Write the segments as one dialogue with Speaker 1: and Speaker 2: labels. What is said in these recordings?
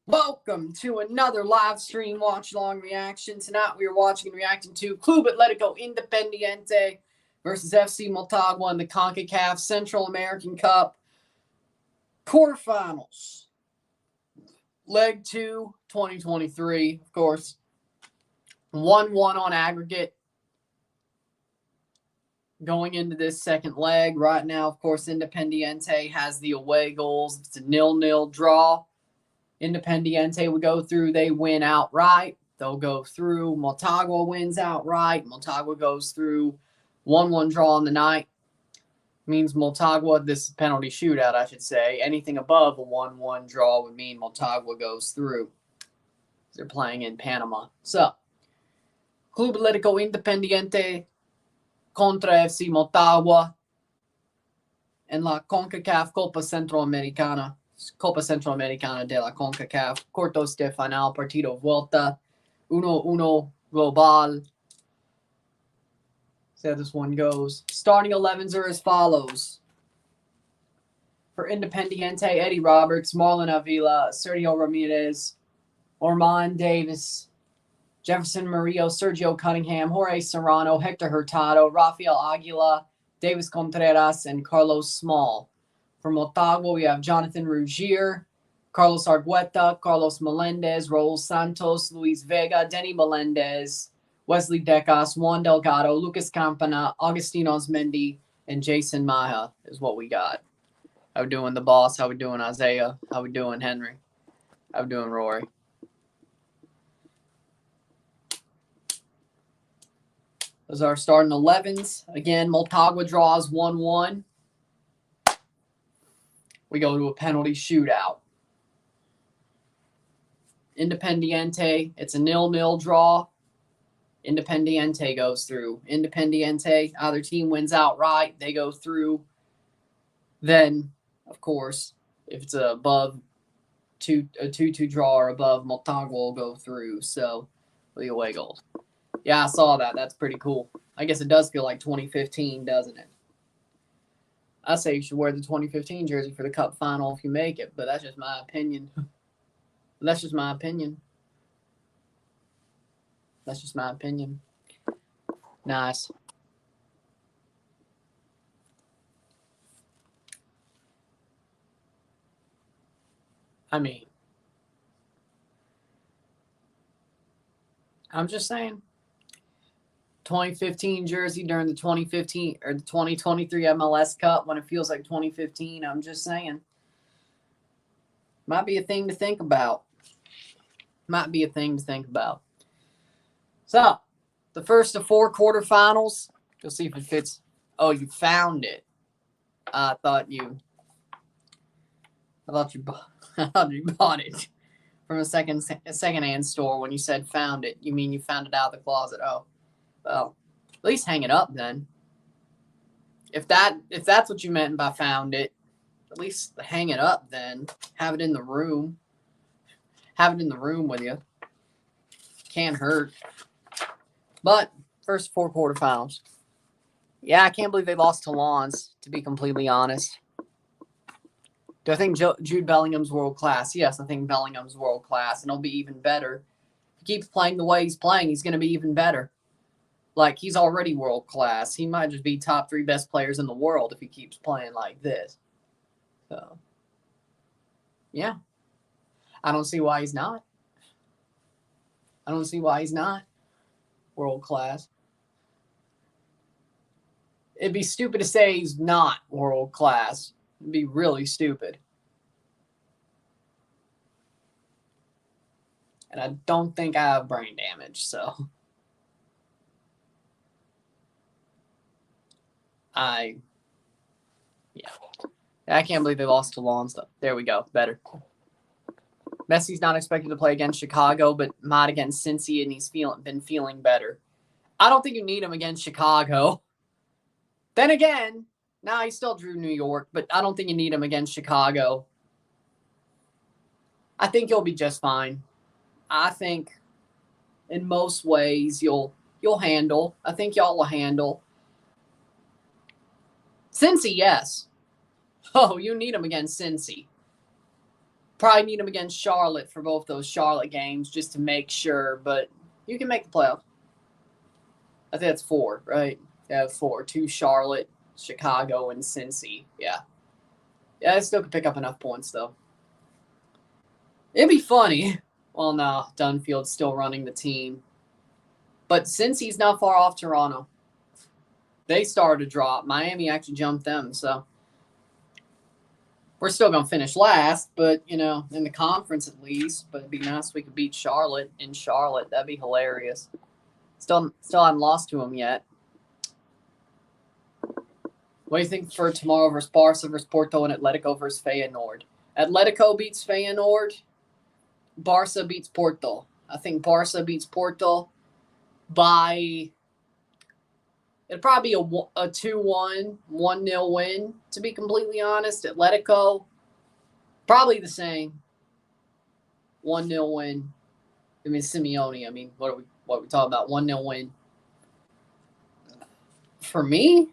Speaker 1: Welcome to another live stream watch-along reaction. Tonight we are watching and reacting to Club Atletico Independiente versus FC Motagua in the CONCACAF Central American Cup Quarterfinals. Leg 2, 2023, of course. 1-1 on aggregate. Going into this second leg. Right now, of course, Independiente has the away goals. It's a 0-0 draw. Independiente will go through. They win outright. They'll go through. Motagua wins outright. Motagua goes through. 1-1 draw on the night. Means Motagua, this penalty shootout, I should say. Anything above a 1-1 draw would mean Motagua goes through. They're playing in Panama. So, Club Atletico Independiente contra FC Motagua en la CONCACAF Copa Centroamericana de la CONCACAF, Cuartos de Final, Partido Vuelta, 1-1 global. See how this one goes. Starting 11s are as follows. For Independiente, Eddie Roberts, Marlon Avila, Sergio Ramirez, Orman Davis, Jefferson Murillo, Sergio Cunningham, Jorge Serrano, Hector Hurtado, Rafael Aguila, Davis Contreras, and Carlos Small. For Motagua, we have Jonathan Ruggier, Carlos Argueta, Carlos Melendez, Raul Santos, Luis Vega, Denny Melendez, Wesley Decas, Juan Delgado, Lucas Campana, Agustin Osmendi, and Jason Maja is what we got. How we doing, the boss? How we doing, Isaiah? How we doing, Henry? How we doing, Rory? Those are our starting 11s. Again, Motagua draws 1-1. We go to a penalty shootout. Independiente, it's a 0-0 draw. Independiente goes through. Independiente, either team wins outright, they go through. Then, of course, if it's above a 2-2 draw or above, Motagua will go through. So, the away goals. Yeah, I saw that. That's pretty cool. I guess it does feel like 2015, doesn't it? I say you should wear the 2015 jersey for the Cup final if you make it, but that's just my opinion. That's just my opinion. That's just my opinion. Nice. I mean, I'm just saying. 2015 jersey during the 2015 or the 2023 MLS Cup when it feels like 2015. I'm just saying. Might be a thing to think about. Might be a thing to think about. So, the first of 4 quarterfinals. You'll see if it fits. Oh, you found it. I thought you bought it from a second-hand store when you said found it. You mean you found it out of the closet? Oh. Well, at least hang it up then. If that's what you meant by found it, at least hang it up then. Have it in the room. Have it in the room with you. Can't hurt. But first 4 quarterfinals. Yeah, I can't believe they lost to Lens, to be completely honest. Do I think Jude Bellingham's world class? Yes, I think Bellingham's world class, and he'll be even better. If he keeps playing the way he's playing, he's going to be even better. Like, he's already world class. He might just be top 3 best players in the world if he keeps playing like this. So, yeah. I don't see why he's not. I don't see why he's not world class. It'd be stupid to say he's not world class. It'd be really stupid. And I don't think I have brain damage, so... I can't believe they lost to Lens. There we go. Better. Messi's not expected to play against Chicago, but might against Cincy, and he's been feeling better. I don't think you need him against Chicago. Then again, he still drew New York, but I don't think you need him against Chicago. I think he'll be just fine. I think in most ways you'll handle. I think y'all will handle. Cincy, yes. Oh, you need him against Cincy. Probably need them against Charlotte for both those Charlotte games just to make sure, but you can make the playoffs. I think that's 4, right? Yeah, 4. 2 Charlotte, Chicago, and Cincy. Yeah. Yeah, I still could pick up enough points, though. It'd be funny. Well, no, Dunfield's still running the team. But Cincy's not far off Toronto. They started to drop. Miami actually jumped them, so we're still going to finish last, but, in the conference at least. But it'd be nice if we could beat Charlotte in Charlotte. That'd be hilarious. Still haven't lost to them yet. What do you think for tomorrow versus Barca versus Porto and Atletico versus Feyenoord? Atletico beats Feyenoord. Barca beats Porto. I think Barca beats Porto by... It'd probably be a 2-1, 1-0 win, to be completely honest. Atletico, probably the same. 1-0 win. I mean, Simeone. What are we talking about? 1-0 win. For me,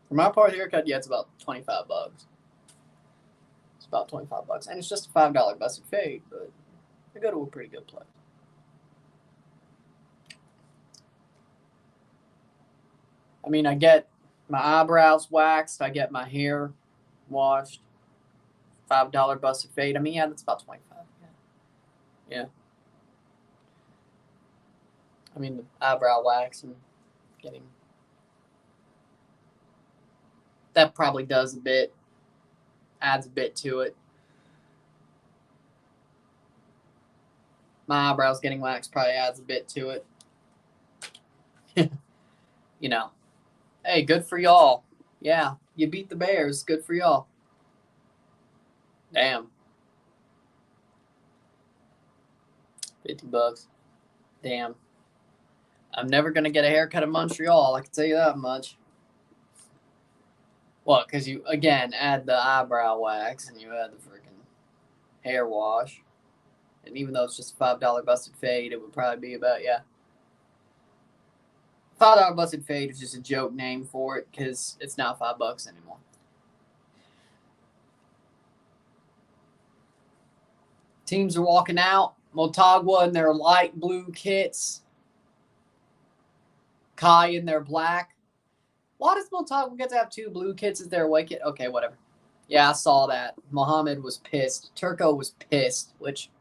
Speaker 1: for my part haircut, yeah, it's about $25. It's about $25. And it's just a $5 busted fade, but I go to a pretty good place. I get my eyebrows waxed. I get my hair washed. $5 busted fade. Yeah, that's about 25. Yeah. The eyebrow wax and getting... That probably does a bit. Adds a bit to it. My eyebrows getting waxed probably adds a bit to it. Hey, good for y'all. Yeah, you beat the Bears. Good for y'all. Damn. $50. Damn. I'm never going to get a haircut in Montreal. I can tell you that much. Well, because you, again, add the eyebrow wax and you add the freaking hair wash. And even though it's just a $5 busted fade, it would probably be about, $5 busted fade is just a joke name for it because it's not $5 anymore. Teams are walking out. Motagua in their light blue kits. Kai in their black. Why does Motagua get to have 2 blue kits as their away kit? Okay, whatever. Yeah, I saw that. Mohammed was pissed. Turco was pissed, which,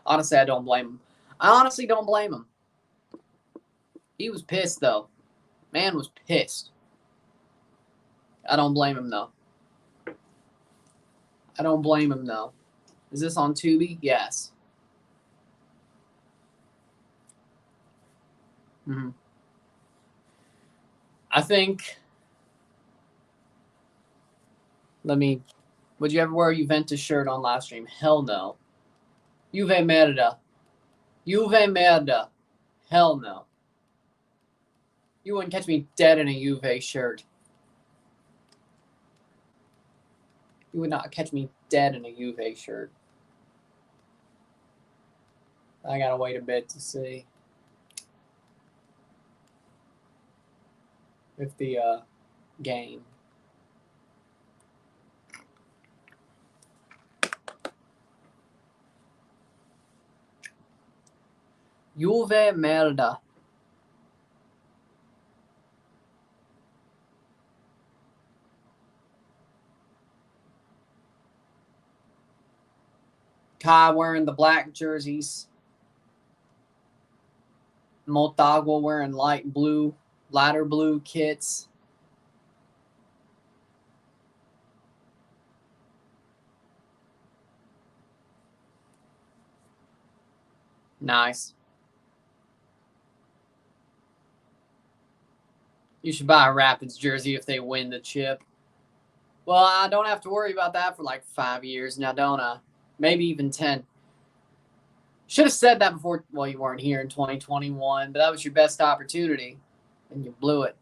Speaker 1: honestly, I don't blame him. I honestly don't blame him. He was pissed, though. Man was pissed. I don't blame him, though. Is this on Tubi? Yes. I think... Would you ever wear a Juventus shirt on live stream? Hell no. Juve merda. Hell no. You wouldn't catch me dead in a Juve shirt. You would not catch me dead in a Juve shirt. I gotta wait a bit to see if the game. Juve merda. Kai wearing the black jerseys. Motagua wearing lighter blue kits. Nice. You should buy a Rapids jersey if they win the chip. Well, I don't have to worry about that for like 5 years now, don't I? Maybe even 10. Should have said that before. Well, you weren't here in 2021, but that was your best opportunity, and you blew it.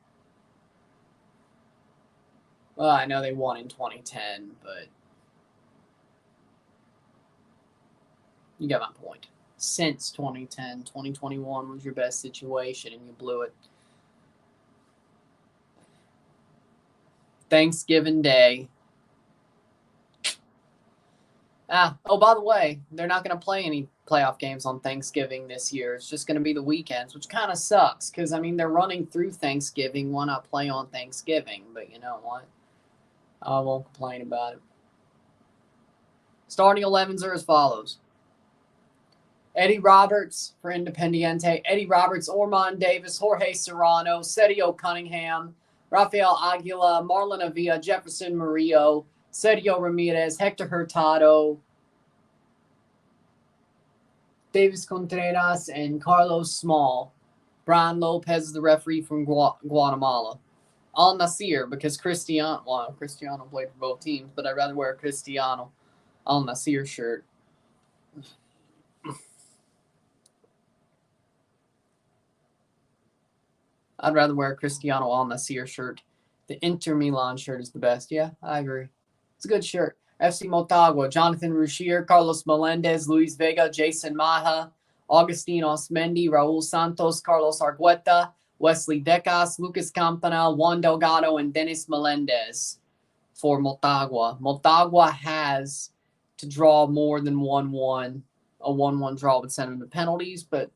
Speaker 1: Well, I know they won in 2010, but you got my point. Since 2010, 2021 was your best situation, and you blew it. Thanksgiving Day. Oh, by the way, they're not going to play any playoff games on Thanksgiving this year. It's just going to be the weekends, which kind of sucks because, I mean, they're running through Thanksgiving. Why not play on Thanksgiving? But you know what? I won't complain about it. Starting 11s are as follows. Eddie Roberts for Independiente. Eddie Roberts, Ormond Davis, Jorge Serrano, Sergio Cunningham, Rafael Aguila, Marlon Avila, Jefferson Murillo, Sergio Ramirez, Hector Hurtado, Davis Contreras, and Carlos Small. Brian Lopez is the referee from Guatemala. Al Nasir, because Cristiano played for both teams, but I'd rather wear a Cristiano Al Nasir shirt. I'd rather wear a Cristiano Al Nasir shirt. The Inter Milan shirt is the best. Yeah, I agree. It's a good shirt. FC Motagua, Jonathan Rushier, Carlos Melendez, Luis Vega, Jason Maja, Augustine Osmendi, Raul Santos, Carlos Argueta, Wesley Decas, Lucas Campana, Juan Delgado, and Dennis Melendez for Motagua. Motagua has to draw more than 1-1. A 1-1 draw would send them to penalties, but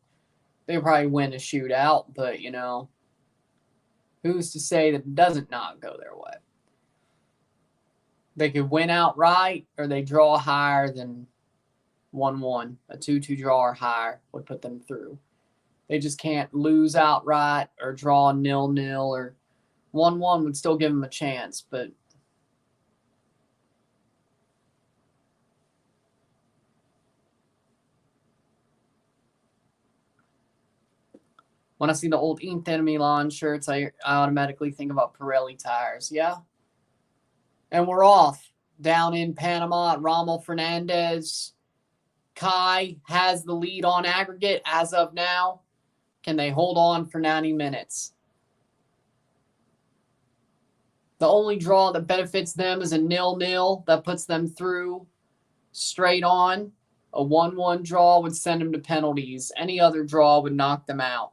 Speaker 1: they probably win a shootout. But, you know, who's to say that it doesn't not go their way? They could win outright, or they draw higher than 1-1. A 2-2 draw or higher would put them through. They just can't lose outright or draw 0-0, or 1-1 would still give them a chance. But when I see the old Inter Milan shirts, I automatically think about Pirelli tires. Yeah. And we're off down in Panama at Rommel Fernandez. Kai has the lead on aggregate as of now. Can they hold on for 90 minutes? The only draw that benefits them is a 0-0 that puts them through straight on. A 1-1 draw would send them to penalties. Any other draw would knock them out.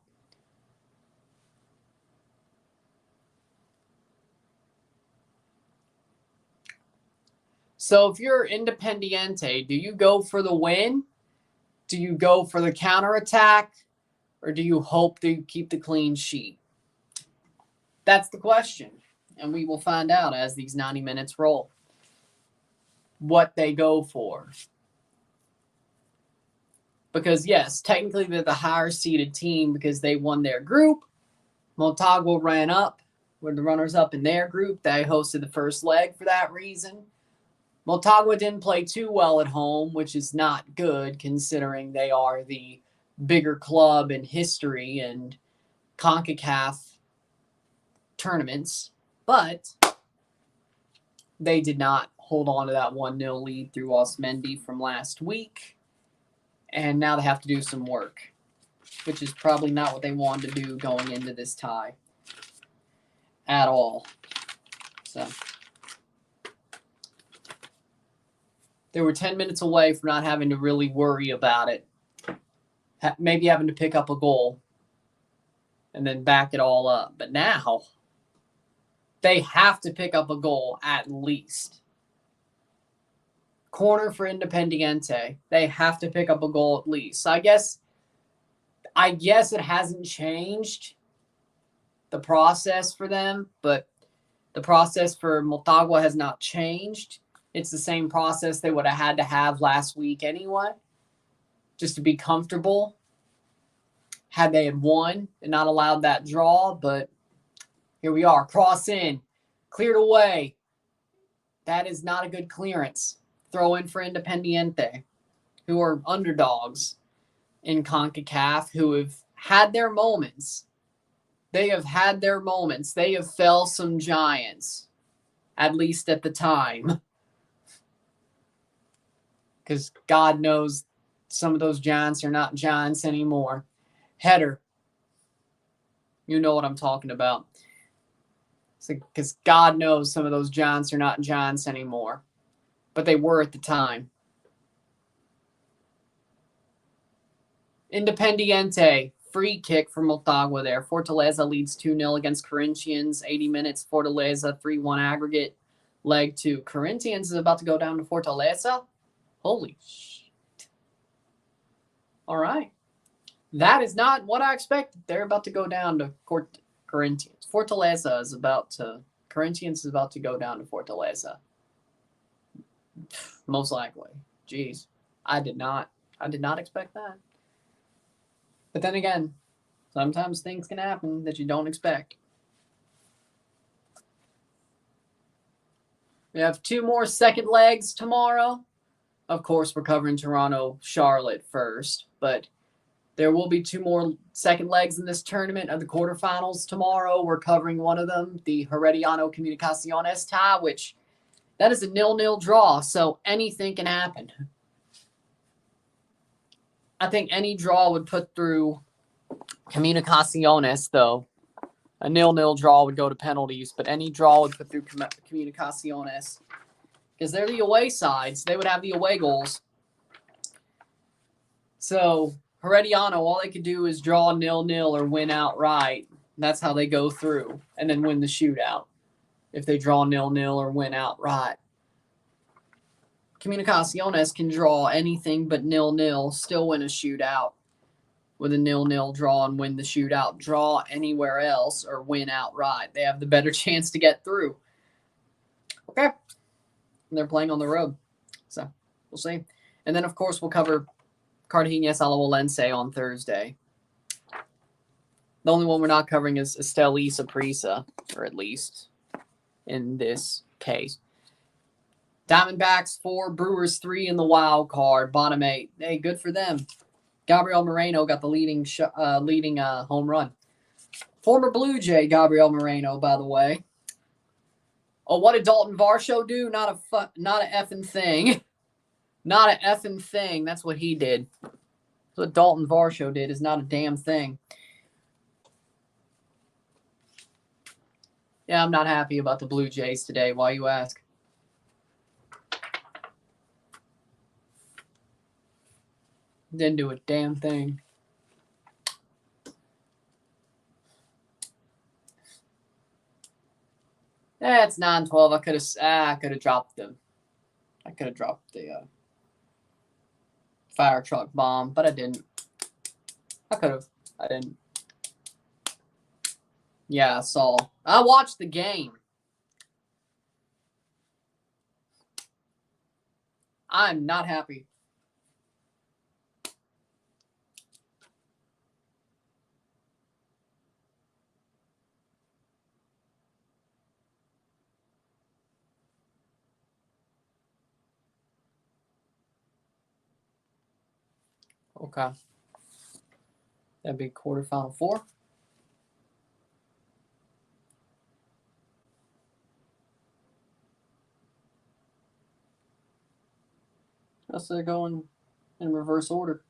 Speaker 1: So if you're Independiente, do you go for the win? Do you go for the counterattack? Or do you hope to keep the clean sheet? That's the question. And we will find out as these 90 minutes roll what they go for. Because, yes, technically they're the higher seeded team because they won their group. Motagua ran up. Were the runners up in their group. They hosted the first leg for that reason. Motagua didn't play too well at home, which is not good considering they are the bigger club in history and CONCACAF tournaments. But they did not hold on to that 1-0 lead through Osmendi from last week. And now they have to do some work, which is probably not what they wanted to do going into this tie at all. So they were 10 minutes away from not having to really worry about it. Maybe having to pick up a goal and then back it all up. But now they have to pick up a goal at least. Corner for Independiente. They have to pick up a goal at least. So I guess it hasn't changed the process for them, but the process for Motagua has not changed. It's the same process they would have had to have last week anyway, just to be comfortable had they had won and not allowed that draw. But here we are. Cross in. Cleared away. That is not a good clearance. Throw in for Independiente, who are underdogs in CONCACAF, who have had their moments. They have had their moments. They have fell some giants, at least at the time. Because God knows some of those giants are not giants anymore. Header. You know what I'm talking about. Because God knows some of those giants are not giants anymore. But they were at the time. Independiente. Free kick for Motagua there. Fortaleza leads 2-0 against Corinthians. 80 minutes. Fortaleza 3-1 aggregate. Leg 2. Corinthians is about to go down to Fortaleza. Holy shit. All right. That is not what I expected. They're about to go down to Corinthians. Corinthians is about to go down to Fortaleza. Most likely. Jeez. I did not expect that. But then again, sometimes things can happen that you don't expect. We have 2 more second legs tomorrow. Of course, we're covering Toronto-Charlotte first, but there will be 2 more second legs in this tournament of the quarterfinals tomorrow. We're covering one of them, the Herediano Comunicaciones tie, which that is a 0-0 draw, so anything can happen. I think any draw would put through Comunicaciones, though. A 0-0 draw would go to penalties, but any draw would put through Comunicaciones. Because they're the away sides. They would have the away goals. So, Herediano, all they could do is draw 0-0 or win outright. That's how they go through. And then win the shootout. If they draw 0-0 or win outright. Comunicaciones can draw anything but 0-0, still win a shootout with a 0-0 draw and win the shootout. Draw anywhere else or win outright. They have the better chance to get through. Okay. And they're playing on the road. So, we'll see. And then, of course, we'll cover Cartagena Alajuelense on Thursday. The only one we're not covering is Esteli Saprissa, or at least in this case. Diamondbacks 4, Brewers 3 in the wild card, bottom 8. Hey, good for them. Gabriel Moreno got the leading home run. Former Blue Jay Gabriel Moreno, by the way. Oh, what did Dalton Varsho do? Not a effing thing. Not a effing thing. That's what he did. That's what Dalton Varsho did. Is not a damn thing. Yeah, I'm not happy about the Blue Jays today. Why you ask? Didn't do a damn thing. It's 9-12. I could have dropped them. I could have dropped the fire truck bomb, but I didn't. I could have. I didn't. Yeah, I saw. I watched the game. I'm not happy. Okay. That'd be quarterfinal 4. Let's go in reverse order.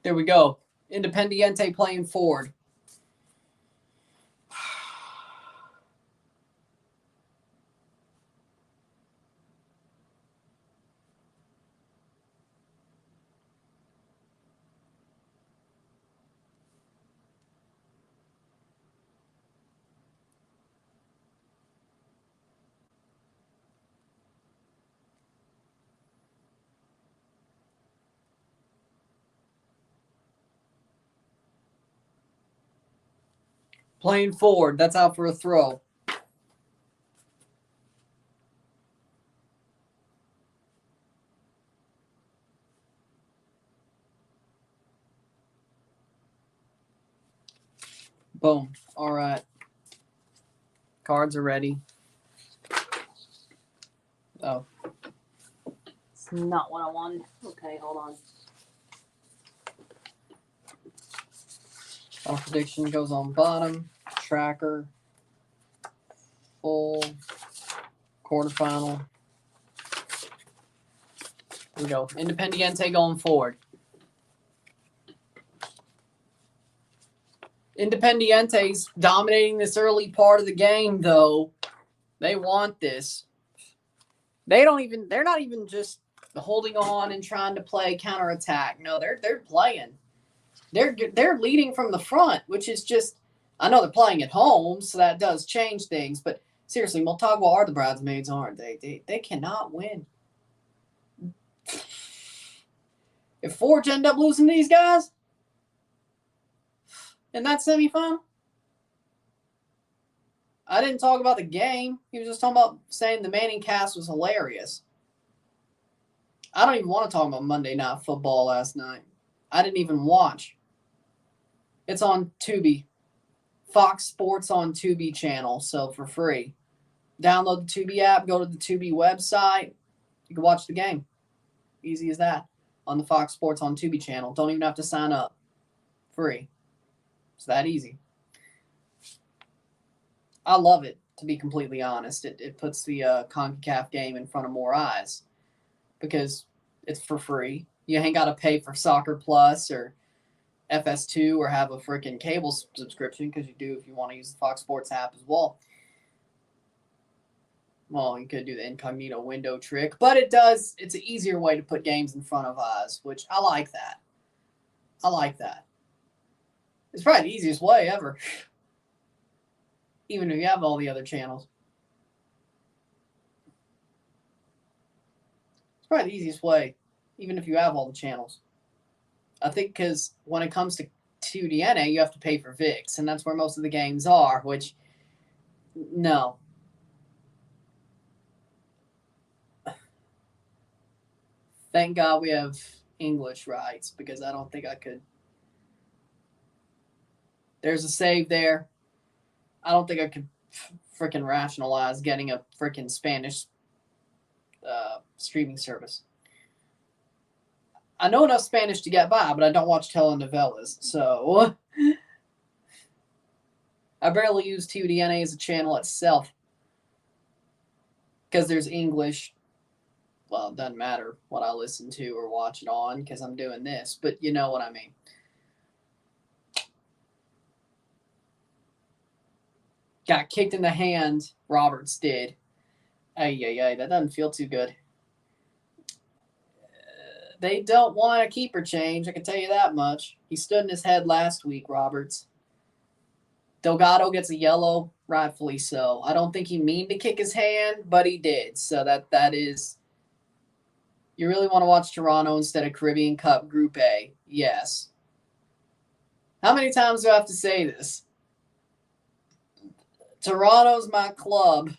Speaker 1: There we go. Independiente playing forward. Playing forward. That's out for a throw. Boom. All right. Cards are ready. Oh. It's not what I wanted. Okay, hold on. Our prediction goes on bottom. Tracker. Full. Quarterfinal. Here we go. Independiente going forward. Independiente's dominating this early part of the game, though. They want this. They're not even just holding on and trying to play counterattack. No, they're playing. They're leading from the front, which is just, I know they're playing at home, so that does change things. But seriously, Motagua are the bridesmaids, aren't they? They cannot win. If Forge end up losing these guys in that semifinal, I didn't talk about the game. He was just talking about saying the Manning cast was hilarious. I don't even want to talk about Monday Night Football last night. I didn't even watch. It's on Tubi. Fox Sports on Tubi channel, so for free. Download the Tubi app, go to the Tubi website. You can watch the game. Easy as that. On the Fox Sports on Tubi channel. Don't even have to sign up. Free. It's that easy. I love it, to be completely honest. It puts the CONCACAF game in front of more eyes because it's for free. You ain't got to pay for Soccer Plus or FS2 or have a freaking cable subscription, because you do if you want to use the Fox Sports app as well. Well, you could do the incognito window trick, but it's an easier way to put games in front of eyes, which I like that. I like that. It's probably the easiest way ever. Even if you have all the other channels. It's probably the easiest way, even if you have all the channels. I think because when it comes to TUDNA, you have to pay for VIX, and that's where most of the games are, which, no. Thank God we have English rights, because I don't think I could. There's a save there. I don't think I could freaking rationalize getting a freaking Spanish streaming service. I know enough Spanish to get by, but I don't watch telenovelas, so I barely use TUDNA as a channel itself because there's English. Well, it doesn't matter what I listen to or watch it on because I'm doing this, but you know what I mean. Got kicked in the hand, Roberts did. Ay, that doesn't feel too good. They don't want a keeper change, I can tell you that much. He stood in his head last week, Roberts. Delgado gets a yellow, rightfully so. I don't think he mean to kick his hand, but he did. So that is... You really want to watch Toronto instead of Caribbean Cup Group A? Yes. How many times do I have to say this? Toronto's my club.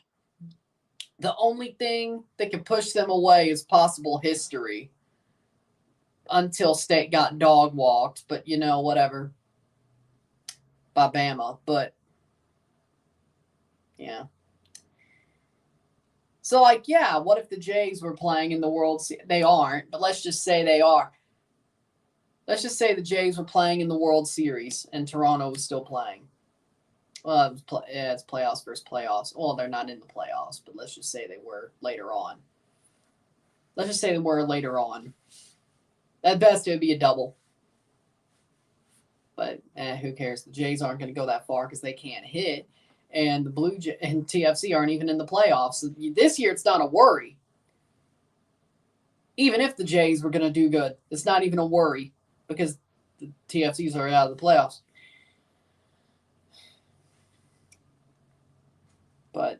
Speaker 1: The only thing that can push them away is possible history. Until State got dog walked, but you know, whatever. By Bama, but yeah. So, like, yeah, what if the Jays were playing in the World Series? They aren't, but let's just say they are. Let's just say the Jays were playing in the World Series and Toronto was still playing. Well, it's playoffs versus playoffs. Well, they're not in the playoffs, but let's just say they were later on. Let's just say they were later on. At best, it would be a double. But who cares? The Jays aren't going to go that far because they can't hit. And the Blue Jays and TFC aren't even in the playoffs. So this year, it's not a worry. Even if the Jays were going to do good, it's not even a worry because the TFCs are out of the playoffs. But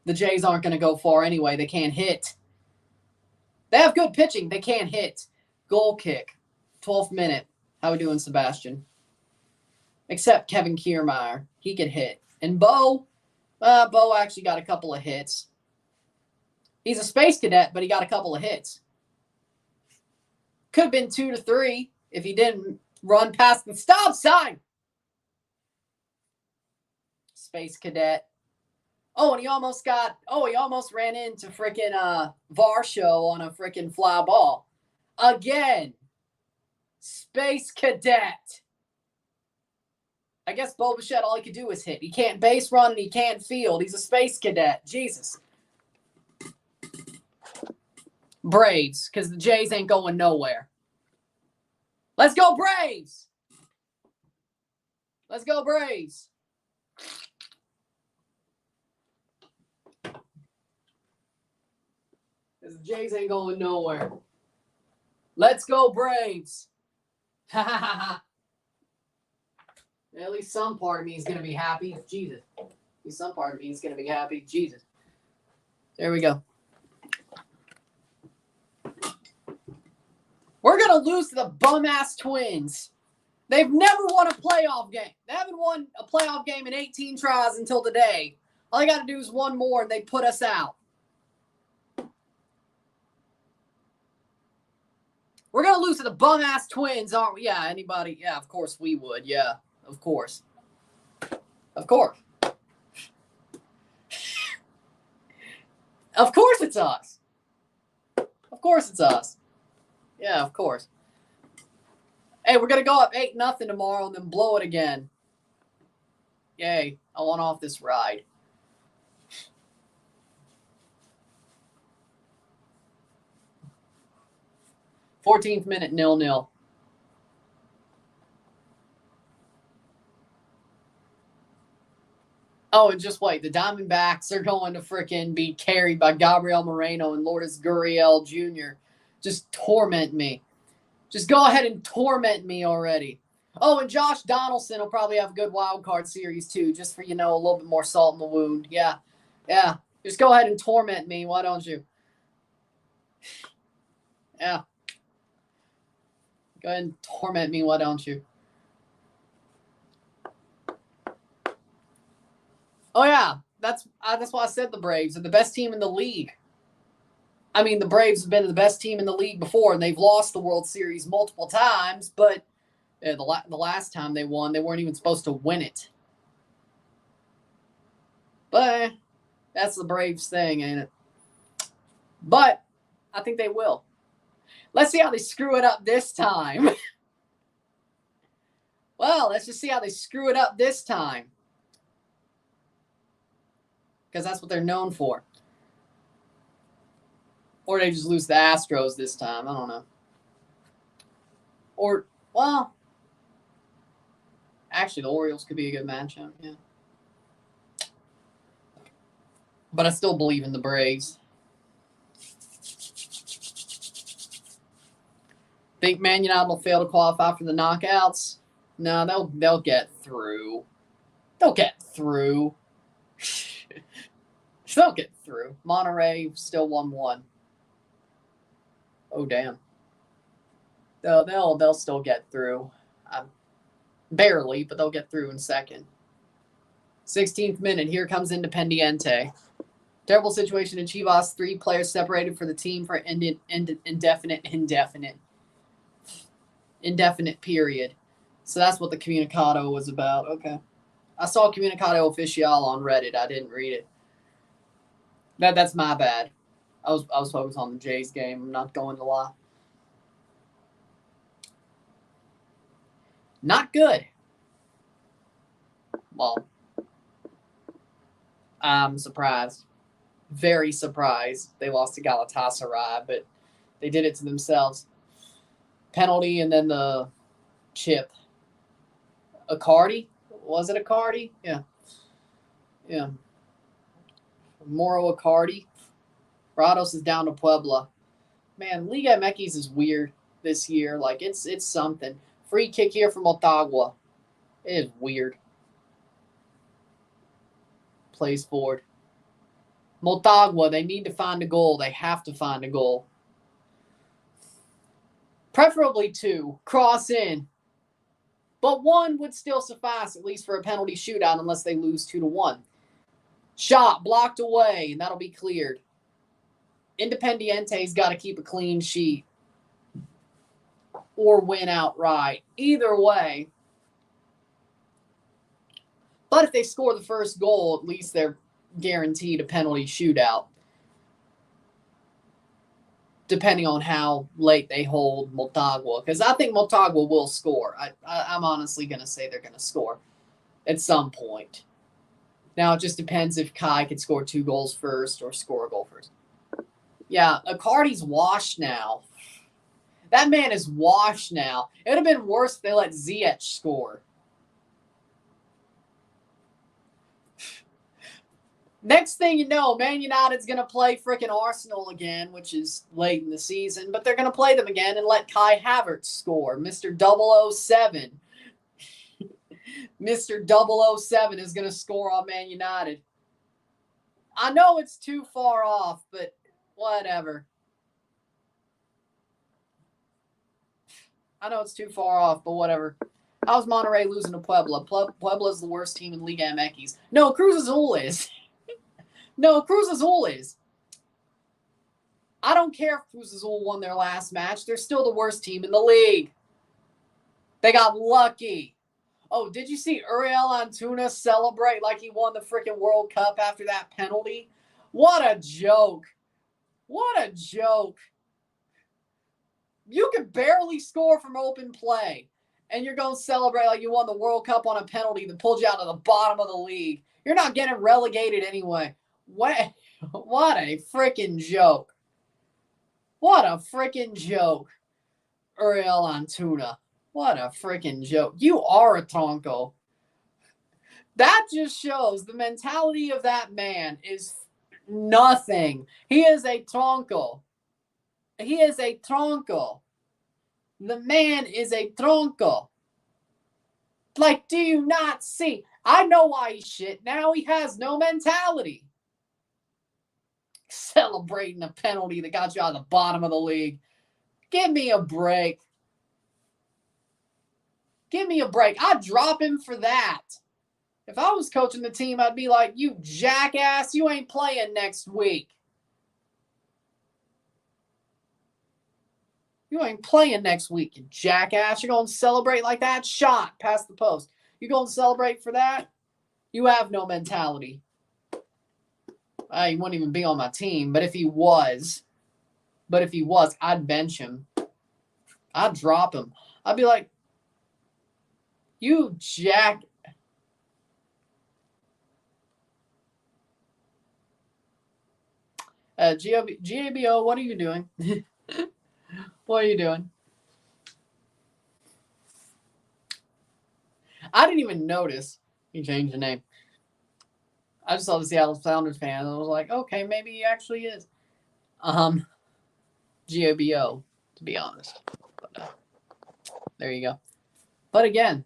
Speaker 1: the Jays aren't going to go far anyway. They can't hit. They have good pitching. They can't hit. Goal kick. 12th minute. How we doing, Sebastian? Except Kevin Kiermaier. He can hit. And Bo actually got a couple of hits. He's a space cadet, but he got a couple of hits. Could have been 2 to 3 if he didn't run past the stop sign. Space cadet. Oh, and he almost ran into frickin' Varsho on a frickin' fly ball. Again. Space cadet. I guess Bo Bichette, all he could do is hit. He can't base run and he can't field. He's a space cadet. Jesus. Braves, because the Jays ain't going nowhere. Let's go Braves! Let's go Braves! Because the Jays ain't going nowhere. Let's go, Braves. Ha ha ha ha. At least some part of me is going to be happy. Jesus. At least some part of me is going to be happy. Jesus. There we go. We're going to lose to the bum-ass Twins. They've never won a playoff game. They haven't won a playoff game in 18 tries until today. All they got to do is one more, and they put us out. We're going to lose to the bum-ass Twins, aren't we? Yeah, anybody? Yeah, of course we would. Yeah, of course. Of course. Of course it's us. Of course it's us. Yeah, of course. Hey, we're going to go up 8-0 tomorrow and then blow it again. Yay, I want off this ride. Fourteenth minute, 0-0. Oh, and just wait. The Diamondbacks are going to frickin' be carried by Gabriel Moreno and Lourdes Gurriel Jr. Just torment me. Just go ahead and torment me already. Oh, and Josh Donaldson will probably have a good wild card series too, just for, a little bit more salt in the wound. Yeah. Yeah. Just go ahead and torment me. Why don't you? Yeah. Go ahead and torment me. Why don't you? Oh, yeah. That's why I said the Braves are the best team in the league. I mean, the Braves have been the best team in the league before, and they've lost the World Series multiple times, but the last time they won, they weren't even supposed to win it. But that's the Braves thing, ain't it? But I think they will. Let's see how they screw it up this time. Well, let's just see how they screw it up this time. Because that's what they're known for. Or they just lose the Astros this time. I don't know. Or, well, actually, the Orioles could be a good matchup. Yeah. But I still believe in the Braves. Think Man United will fail to qualify for the knockouts? No, they'll get through. They'll get through. They'll get through. Monterey still 1-1. Oh, damn. They'll still get through. Barely, but they'll get through in second. 16th minute. Here comes Independiente. Terrible situation in Chivas. 3 players separated for the team for indefinite period. So that's what the Comunicado was about. Okay. I saw Comunicado Oficial on Reddit. I didn't read it. That's my bad. I was focused on the Jays game. I'm not going to lie. Not good. Well, I'm surprised. Very surprised they lost to Galatasaray, but they did it to themselves. Penalty and then the chip. Icardi? Was it Icardi? Yeah. Yeah. Moro Icardi. Rados is down to Puebla. Man, Liga MX is weird this year. Like, it's something. Free kick here from Motagua. It is weird. Plays forward. Motagua, they need to find a goal. They have to find a goal. Preferably 2. Cross in. But 1 would still suffice, at least for a penalty shootout, unless they lose 2-1. Shot blocked away, and that'll be cleared. Independiente's got to keep a clean sheet or win outright. Either way. But if they score the first goal, at least they're guaranteed a penalty shootout. Depending on how late they hold Motagua. Because I think Motagua will score. I'm honestly going to say they're going to score at some point. Now, it just depends if Kai can score 2 goals first or score a goal first. Yeah, Icardi's washed now. That man is washed now. It would have been worse if they let Ziyech score. Next thing you know, Man United's going to play freaking Arsenal again, which is late in the season, but they're going to play them again and let Kai Havertz score. Mr. 007. Mr. 007 is going to score on Man United. I know it's too far off, but whatever. I know it's too far off, but whatever. How's Monterrey losing to Puebla? Puebla's the worst team in Liga MX. No, Cruz Azul is. No, Cruz Azul is. I don't care if Cruz Azul won their last match. They're still the worst team in the league. They got lucky. Oh, did you see Uriel Antuna celebrate like he won the freaking World Cup after that penalty? What a joke. What a joke. You could barely score from open play, and you're going to celebrate like you won the World Cup on a penalty that pulled you out of the bottom of the league. You're not getting relegated anyway. What a freaking joke. What a freaking joke. Uriel Antuna. What a freaking joke. You are a tronco. That just shows the mentality of that man is nothing. He is a tronco. He is a tronco. The man is a tronco. Like, do you not see? I know why he's shit. Now he has no mentality. Celebrating a penalty that got you out of the bottom of the league. Give me a break. Give me a break. I'd drop him for that. If I was coaching the team, I'd be like, you jackass, you ain't playing next week. You ain't playing next week, you jackass. You're going to celebrate like that? Shot past the post. You going to celebrate for that? You have no mentality. He wouldn't even be on my team. But if he was, I'd bench him. I'd drop him. I'd be like, you jack. GABO, what are you doing? What are you doing? I didn't even notice he changed the name. I just saw the Seattle Sounders fan and I was like, okay, maybe he actually is. GABO, to be honest. But, there you go. But again,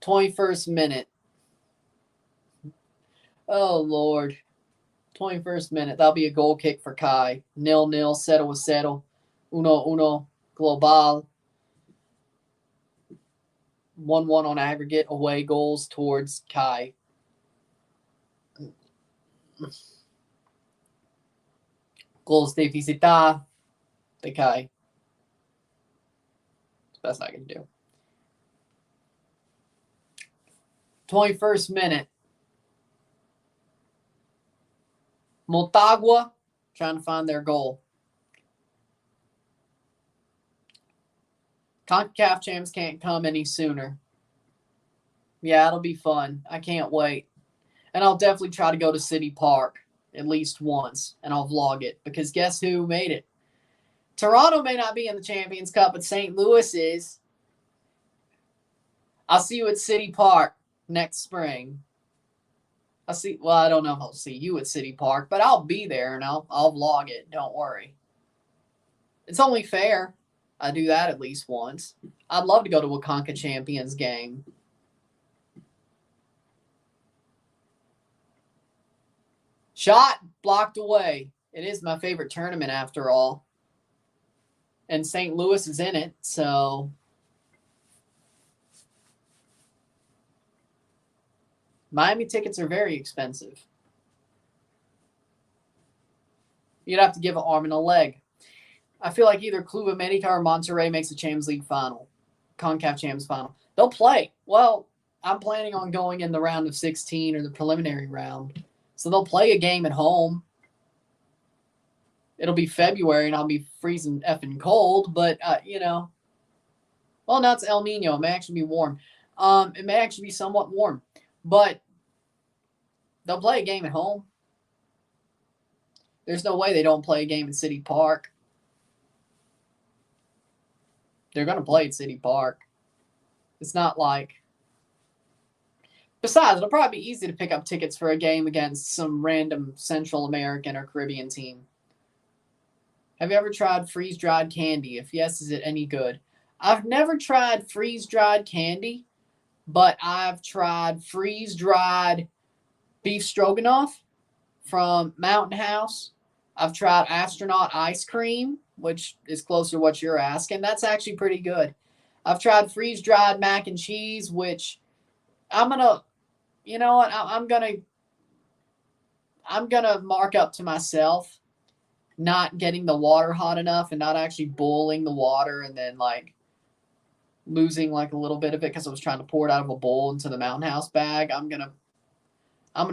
Speaker 1: 21st minute. Oh, Lord. 21st minute. That'll be a goal kick for Kai. 0-0. Settle with settle. 1-1. Global. 1-1 on aggregate. Away goals towards Kai. Goals de visita de Kai. That's not going to do. 21st minute. Motagua trying to find their goal. CONCACAF champs can't come any sooner. Yeah, it'll be fun. I can't wait. And I'll definitely try to go to City Park at least once, and I'll vlog it. Because guess who made it? Toronto may not be in the Champions Cup, but St. Louis is. I'll see you at City Park next spring. I don't know if I'll see you at City Park, but I'll be there and I'll vlog it. Don't worry. It's only fair. I do that at least once. I'd love to go to a CONCACAF Champions game. Shot blocked away. It is my favorite tournament after all. And St. Louis is in it, so Miami tickets are very expensive. You'd have to give an arm and a leg. I feel like either Club America or Monterrey makes the Champions League final. CONCACAF Champions final. They'll play. Well, I'm planning on going in the round of 16 or the preliminary round. So they'll play a game at home. It'll be February and I'll be freezing effing cold, but, well, now it's El Nino. It may actually be warm. It may actually be somewhat warm, but they'll play a game at home. There's no way they don't play a game at City Park. They're going to play at City Park. It's not like Besides, it'll probably be easy to pick up tickets for a game against some random Central American or Caribbean team. Have you ever tried freeze-dried candy? If yes, is it any good? I've never tried freeze-dried candy, but I've tried freeze-dried beef stroganoff from Mountain House. I've tried astronaut ice cream, which is closer to what you're asking. That's actually pretty good. I've tried freeze-dried mac and cheese, which I'm gonna, you know what? I'm gonna mark up to myself not getting the water hot enough and not actually boiling the water and then like losing like a little bit of it because I was trying to pour it out of a bowl into the Mountain House bag. I'm gonna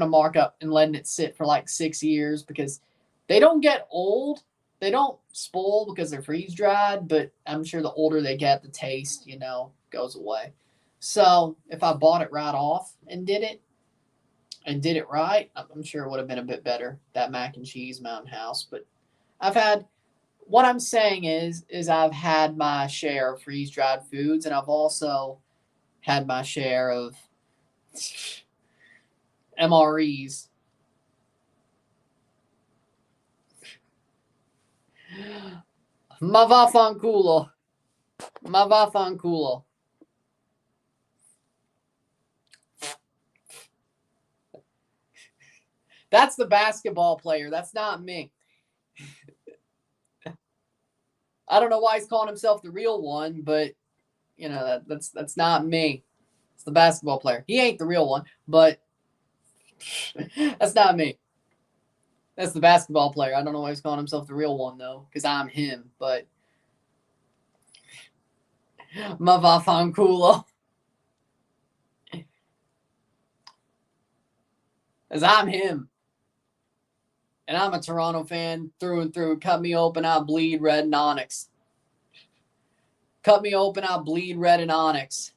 Speaker 1: mark up and letting it sit for like 6 years because they don't get old. They don't spoil because they're freeze dried, but I'm sure the older they get, the taste, goes away. So if I bought it right off and did it right, I'm sure it would have been a bit better, that mac and cheese Mountain House. But what I'm saying is I've had my share of freeze dried foods, and I've also had my share of MREs. Ma vaffanculo. Ma vaffanculo. That's the basketball player. That's not me. I don't know why he's calling himself the real one, but that's not me. It's the basketball player. He ain't the real one, but that's not me. That's the basketball player. I don't know why he's calling himself the real one though, because I'm him. But ma vaffanculo. As I'm him. And I'm a Toronto fan through and through. Cut me open, I'll bleed red and onyx. Cut me open, I'll bleed red and onyx.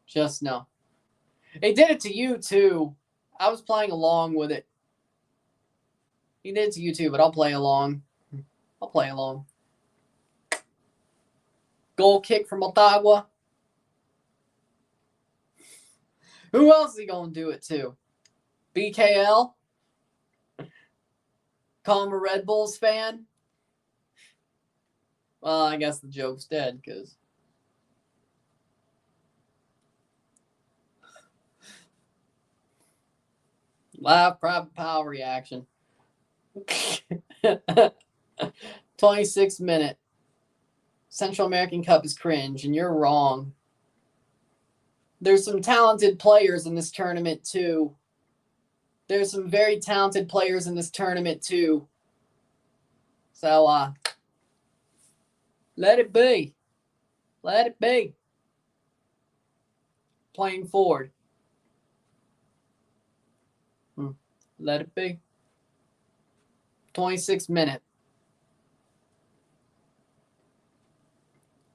Speaker 1: Just know. He did it to you, too. I was playing along with it. He did it to you, too, but I'll play along. I'll play along. Goal kick from Motagua. Who else is he going to do it to? BKL? Call him a Red Bulls fan? Well, I guess the joke's dead because live private power reaction. 26th minute. Central American Cup is cringe, and you're wrong. There's some talented players in this tournament, too. There's some very talented players in this tournament, too. So, let it be. Let it be. Playing forward. Let it be. 26th minute.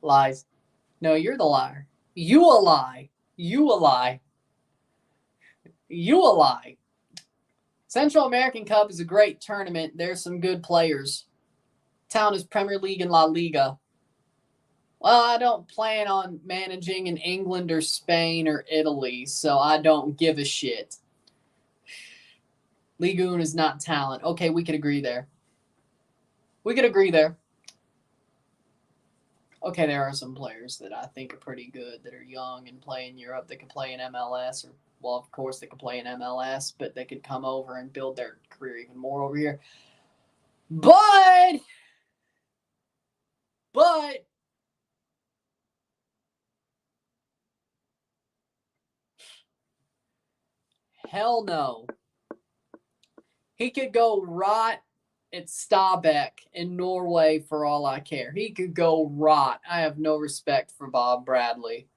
Speaker 1: Lies. No, you're the liar. You a lie. You a lie. You a lie. Central American Cup is a great tournament. There's some good players. Town is Premier League and La Liga. Well, I don't plan on managing in England or Spain or Italy, so I don't give a shit. Ligue 1 is not talent. Okay, we could agree there. We could agree there. Okay, there are some players that I think are pretty good that are young and play in Europe that could play in MLS or, well, of course, they could play in MLS, but they could come over and build their career even more over here. But hell no. He could go rot at Stabæk in Norway for all I care. He could go rot. I have no respect for Bob Bradley.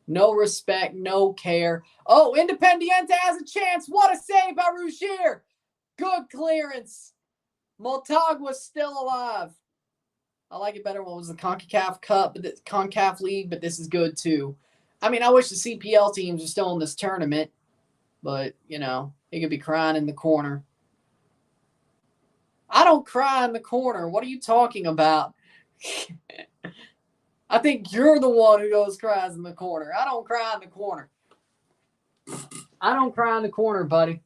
Speaker 1: No respect, no care. Oh, Independiente has a chance. What a save by Rougier. Good clearance. Motagua's still alive. I like it better when it was the CONCACAF Cup, but the CONCACAF League, but this is good too. I mean, I wish the CPL teams are still in this tournament, but, he could be crying in the corner. I don't cry in the corner. What are you talking about? I think you're the one who cries in the corner. I don't cry in the corner. I don't cry in the corner, buddy.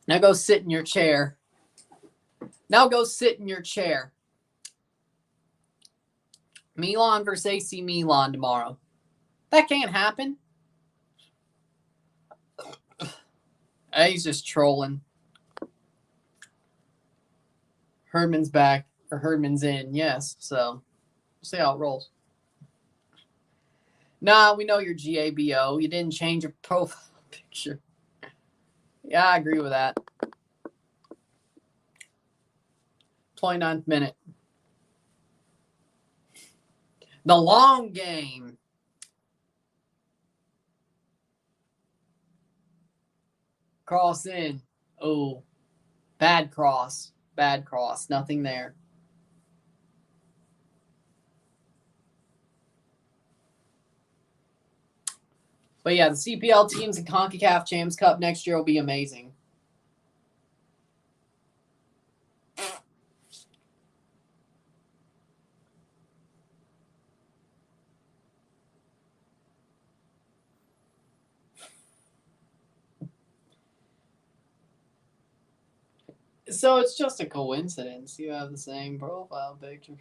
Speaker 1: Now go sit in your chair. Milan versus AC Milan tomorrow. That can't happen. He's just trolling. Herdman's back, or Herdman's in, yes. So, we'll see how it rolls. Nah, we know you're GABO. You didn't change your profile picture. Yeah, I agree with that. 29th minute. The long game. Cross in. Oh, bad cross. Nothing there. But yeah, the CPL teams in CONCACAF Champions Cup next year will be amazing. So it's just a coincidence. You have the same profile picture.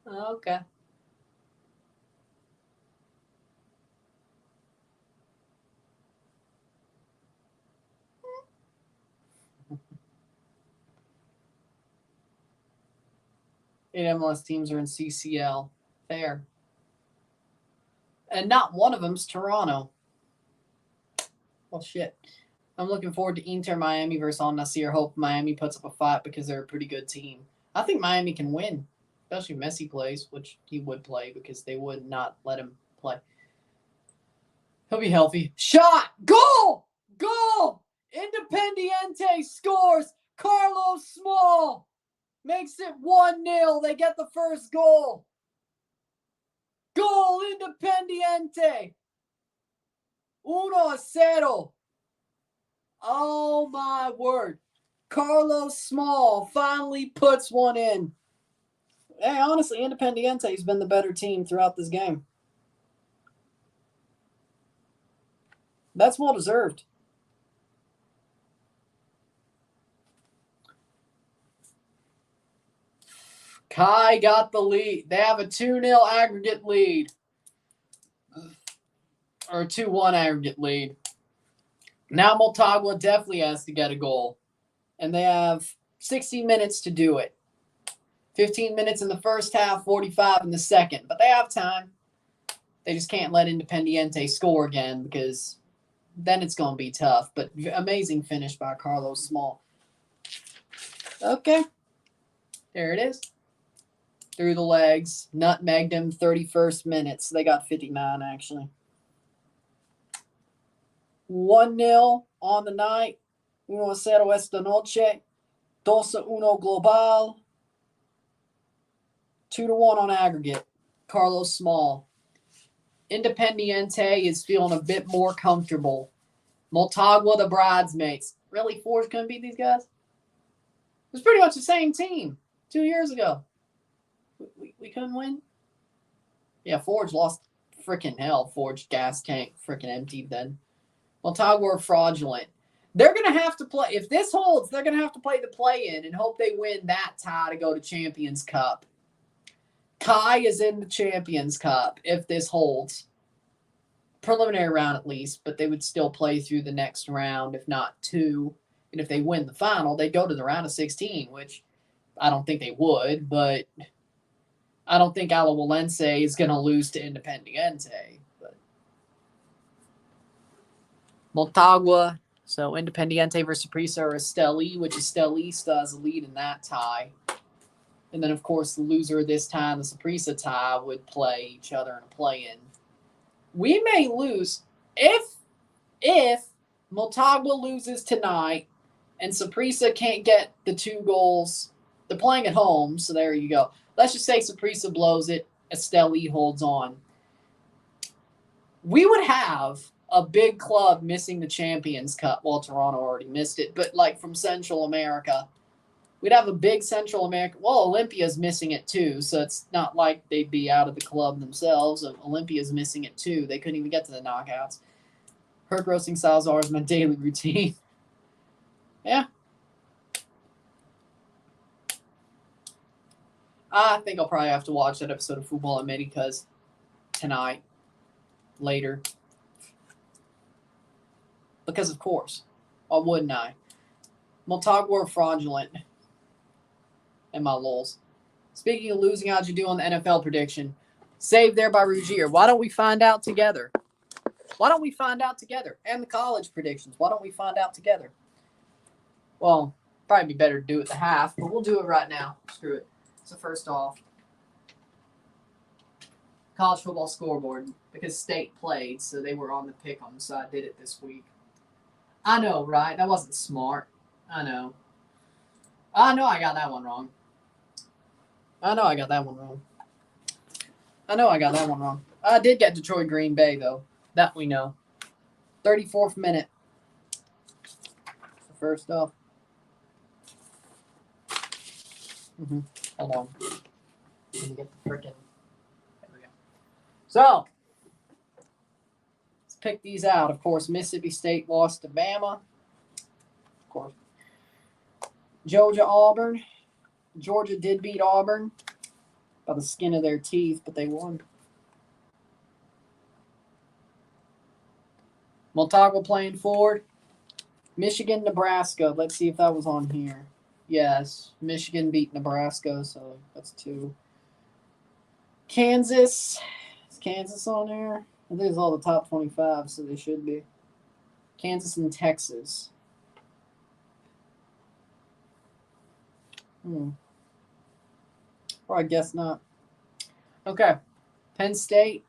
Speaker 1: Okay. Eight MLS teams are in CCL. Fair. And not one of them's Toronto. Well, shit. I'm looking forward to Inter Miami versus Al Nassr. Hope Miami puts up a fight because they're a pretty good team. I think Miami can win, especially Messi plays, which he would play because they would not let him play. He'll be healthy. Shot! Goal! Independiente scores! Carlos Small makes it 1-0. They get the first goal. Goal Independiente. 1-0. Oh my word. Carlos Small finally puts one in. Hey, honestly, Independiente's been the better team throughout this game. That's well deserved. Kai got the lead. They have a 2-0 aggregate lead. Or a 2-1 aggregate lead. Now Motagua definitely has to get a goal. And they have 60 minutes to do it. 15 minutes in the first half, 45 in the second. But they have time. They just can't let Independiente score again because then it's going to be tough. But amazing finish by Carlos Small. Okay. There it is. Through the legs. Nutmegged him 31st minutes. They got 59, actually. 1-0 on the night. 1-0 esta noche. 2-1 global. 2-1 on aggregate. Carlos Small. Independiente is feeling a bit more comfortable. Motagua, the bridesmaids. Really, Ford's going to beat these guys? It was pretty much the same team 2 years ago. We couldn't win? Yeah, Forge lost freaking hell. Forge gas tank freaking emptied then. Motagua are fraudulent. They're going to have to play. If this holds, they're going to have to play the play-in and hope they win that tie to go to Champions Cup. Kai is in the Champions Cup if this holds. Preliminary round at least, but they would still play through the next round, if not two. And if they win the final, they go to the round of 16, which I don't think they would, but I don't think Alajuelense is going to lose to Independiente. But Motagua, so Independiente versus Saprissa or Esteli, which Esteli still has a lead in that tie. And then, of course, the loser of this tie, the Saprissa tie, would play each other in a play-in. We may lose if Motagua loses tonight and Saprissa can't get the 2 goals. They're playing at home, so there you go. Let's just say Saprissa blows it, Esteli holds on. We would have a big club missing the Champions Cup. Well, Toronto already missed it, but like from Central America, We'd have a big Central America. Well, Olympia's missing it too, so it's not like they'd be out of the club themselves. Olympia's missing it too. They couldn't even get to the knockouts. Herc roasting Salazar is my daily routine. Yeah. I think I'll probably have to watch that episode of Football at Because tonight, later. Because, of course, why wouldn't I? Motagua fraudulent. And my lulz. Speaking of losing, how'd you do on the NFL prediction? Saved there by Rugier. Why don't we find out together? Why don't we find out together? And the college predictions. Why don't we find out together? Well, probably be better to do it at the half, but we'll do it right now. Screw it. So first off, college football scoreboard, because State played, so they were on the pick-em, so I did it this week. I know, right? That wasn't smart. I know. I know I got that one wrong. I did get Detroit Green Bay, though. That we know. 34th minute. So first off. Hold on. Let me get the frickin'. There we go. So, let's pick these out. Of course, Mississippi State lost to Bama. Of course. Georgia, Auburn. Georgia did beat Auburn by the skin of their teeth, but they won. Motagua playing forward. Michigan, Nebraska. Let's see if that was on here. Yes, Michigan beat Nebraska, so that's 2. Kansas. Is Kansas on there? I think it's all the top 25, so they should be. Kansas and Texas. Or I guess not. Okay. Penn State.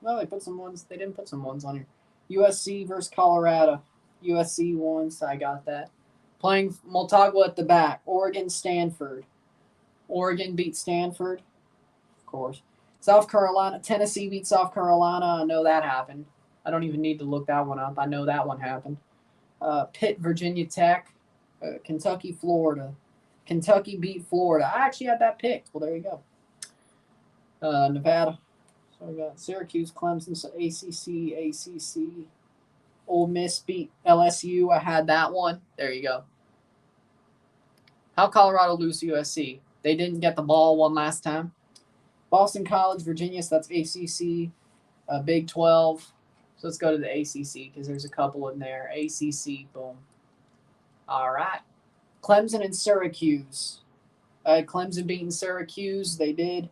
Speaker 1: Well, they didn't put some ones on here. USC versus Colorado. USC won, so I got that. Playing Motagua at the back. Oregon, Stanford. Oregon beat Stanford. Of course. South Carolina. Tennessee beat South Carolina. I know that happened. I don't even need to look that one up. I know that one happened. Pitt, Virginia Tech. Kentucky, Florida. Kentucky beat Florida. I actually had that picked. Well, there you go. Nevada. So we got Syracuse, Clemson, so ACC. Ole Miss beat LSU. I had that one. There you go. How Colorado lose to USC? They didn't get the ball one last time. Boston College, Virginia, so that's ACC. Big 12. So let's go to the ACC because there's a couple in there. ACC, boom. All right. Clemson and Syracuse. Clemson beating Syracuse. They did.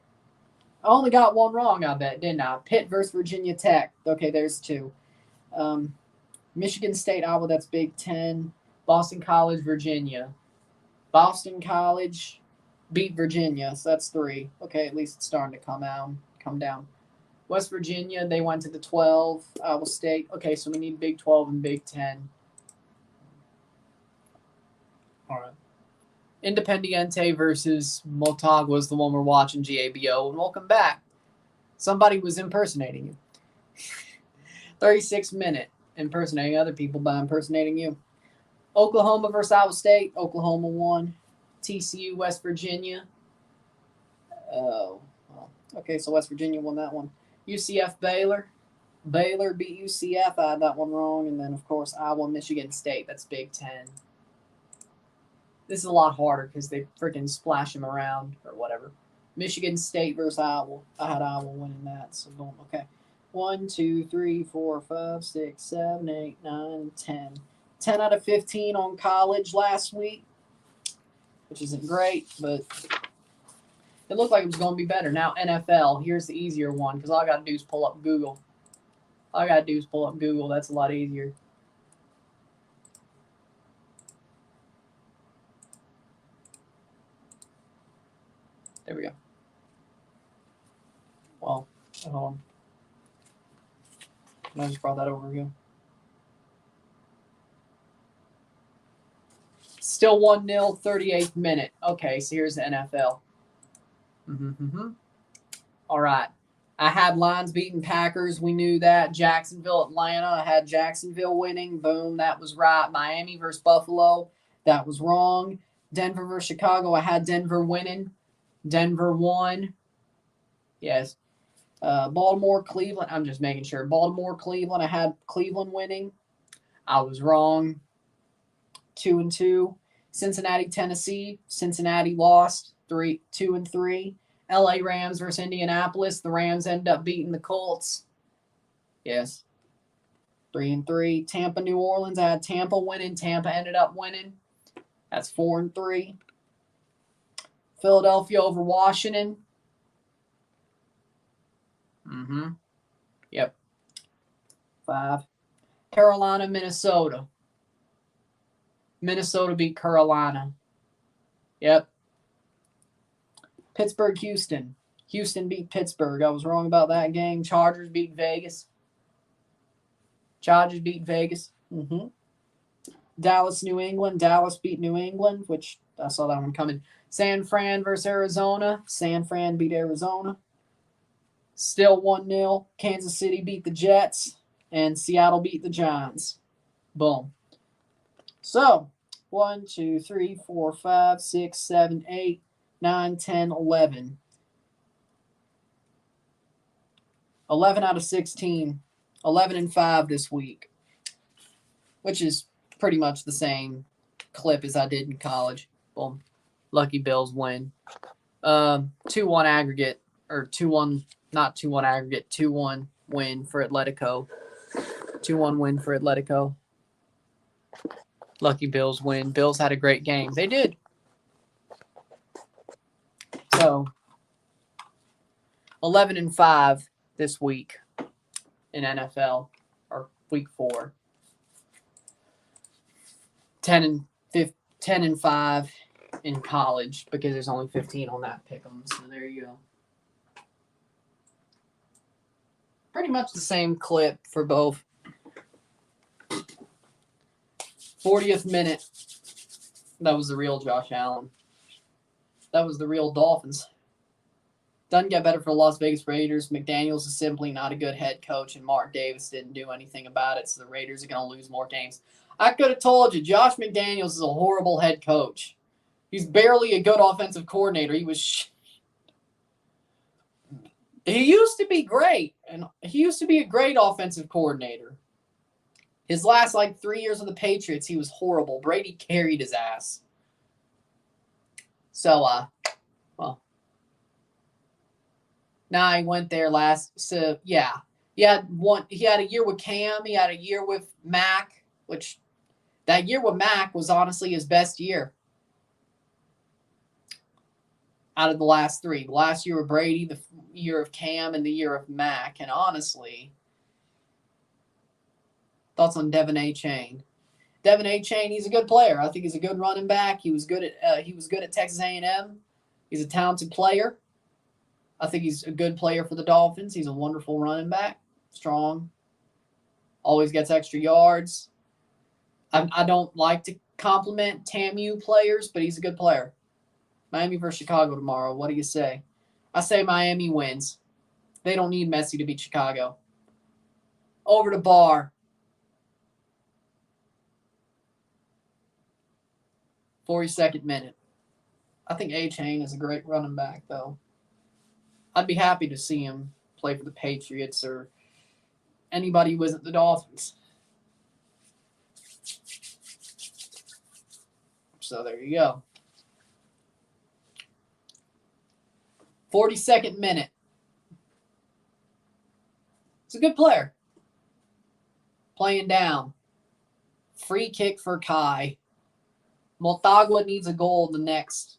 Speaker 1: I only got one wrong, I bet, didn't I? Pitt versus Virginia Tech. Okay, there's 2. Michigan State, Iowa, that's Big 10. Boston College, Virginia. Boston College beat Virginia, so that's 3. Okay, at least it's starting to come down. West Virginia, they went to the 12. Iowa State. Okay, so we need Big 12 and Big 10. All right. Independiente versus Motagua is the one we're watching, GABO. And welcome back. Somebody was impersonating you. 36th minute. Impersonating other people by impersonating you. Oklahoma versus Iowa State. Oklahoma won. TCU, West Virginia. Oh, well, okay, so West Virginia won that one. UCF, Baylor. Baylor beat UCF. I had that one wrong. And then, of course, Iowa, Michigan State. That's Big 10. This is a lot harder because they freaking splash him around or whatever. Michigan State versus Iowa. I had Iowa winning that, so boom. Okay. 1, 2, 3, 4, 5, 6, 7, 8, 9, 10. 10 out of 15 on college last week, which isn't great, but it looked like it was going to be better. Now, NFL. Here's the easier one because all I got to do is pull up Google. That's a lot easier. There we go. Well, hold on. I just brought that over here. Still 1-0, 38th minute. Okay, so here's the NFL. All right. I had Lions beating Packers. We knew that. Jacksonville, Atlanta. I had Jacksonville winning. Boom, that was right. Miami versus Buffalo. That was wrong. Denver versus Chicago. I had Denver winning. Denver won. Yes. Baltimore, Cleveland. I'm just making sure. Baltimore, Cleveland. I had Cleveland winning. I was wrong. 2-2. Cincinnati, Tennessee. Cincinnati lost 2-3. LA Rams versus Indianapolis. The Rams end up beating the Colts. Yes. 3-3. Tampa, New Orleans. I had Tampa winning. Tampa ended up winning. That's 4-3. Philadelphia over Washington. Yep. 5. Carolina, Minnesota. Minnesota beat Carolina. Yep. Pittsburgh, Houston. Houston beat Pittsburgh. I was wrong about that game. Chargers beat Vegas. Chargers beat Vegas. Dallas, New England. Dallas beat New England, which I saw that one coming. San Fran versus Arizona. San Fran beat Arizona. Still 1-0. Kansas City beat the Jets. And Seattle beat the Giants. Boom. So, 1, 2, 3, 4, 5, 6, 7, 8, 9, 10, 11. 11 out of 16. 11-5 this week. Which is pretty much the same clip as I did in college. Boom. Lucky Bills win. 2-1 aggregate. Or 2-1, not 2-1 aggregate. 2-1 win for Atletico. 2-1 win for Atletico. Lucky Bills win. Bills had a great game. They did. So, 11-5 this week in NFL, or week 4. 10-5 in college because there's only 15 on that pick'em. So there you go. Pretty much the same clip for both. 40th minute. That was the real Josh Allen. That was the real Dolphins. Doesn't get better for the Las Vegas Raiders. McDaniels is simply not a good head coach, and Mark Davis didn't do anything about it, so the Raiders are going to lose more games. I could have told you, Josh McDaniels is a horrible head coach. He's barely a good offensive coordinator. He used to be great, and he used to be a great offensive coordinator. His last, 3 years with the Patriots, he was horrible. Brady carried his ass. So, now he went there last. So, yeah. He had a year with Cam. He had a year with Mac, which that year with Mac was honestly his best year out of the last 3. The last year with Brady, the year of Cam, and the year of Mac. And honestly, thoughts on Devin A. Chain? Devin A. Chain, he's a good player. I think he's a good running back. He was good at Texas A&M. He's a talented player. I think he's a good player for the Dolphins. He's a wonderful running back. Strong. Always gets extra yards. I don't like to compliment TAMU players, but he's a good player. Miami versus Chicago tomorrow. What do you say? I say Miami wins. They don't need Messi to beat Chicago. Over to Bar. 42nd minute. I think A-Chain is a great running back, though. I'd be happy to see him play for the Patriots or anybody who isn't the Dolphins. So there you go. 42nd minute. He's a good player. Playing down. Free kick for Kai. Motagua needs a goal in the next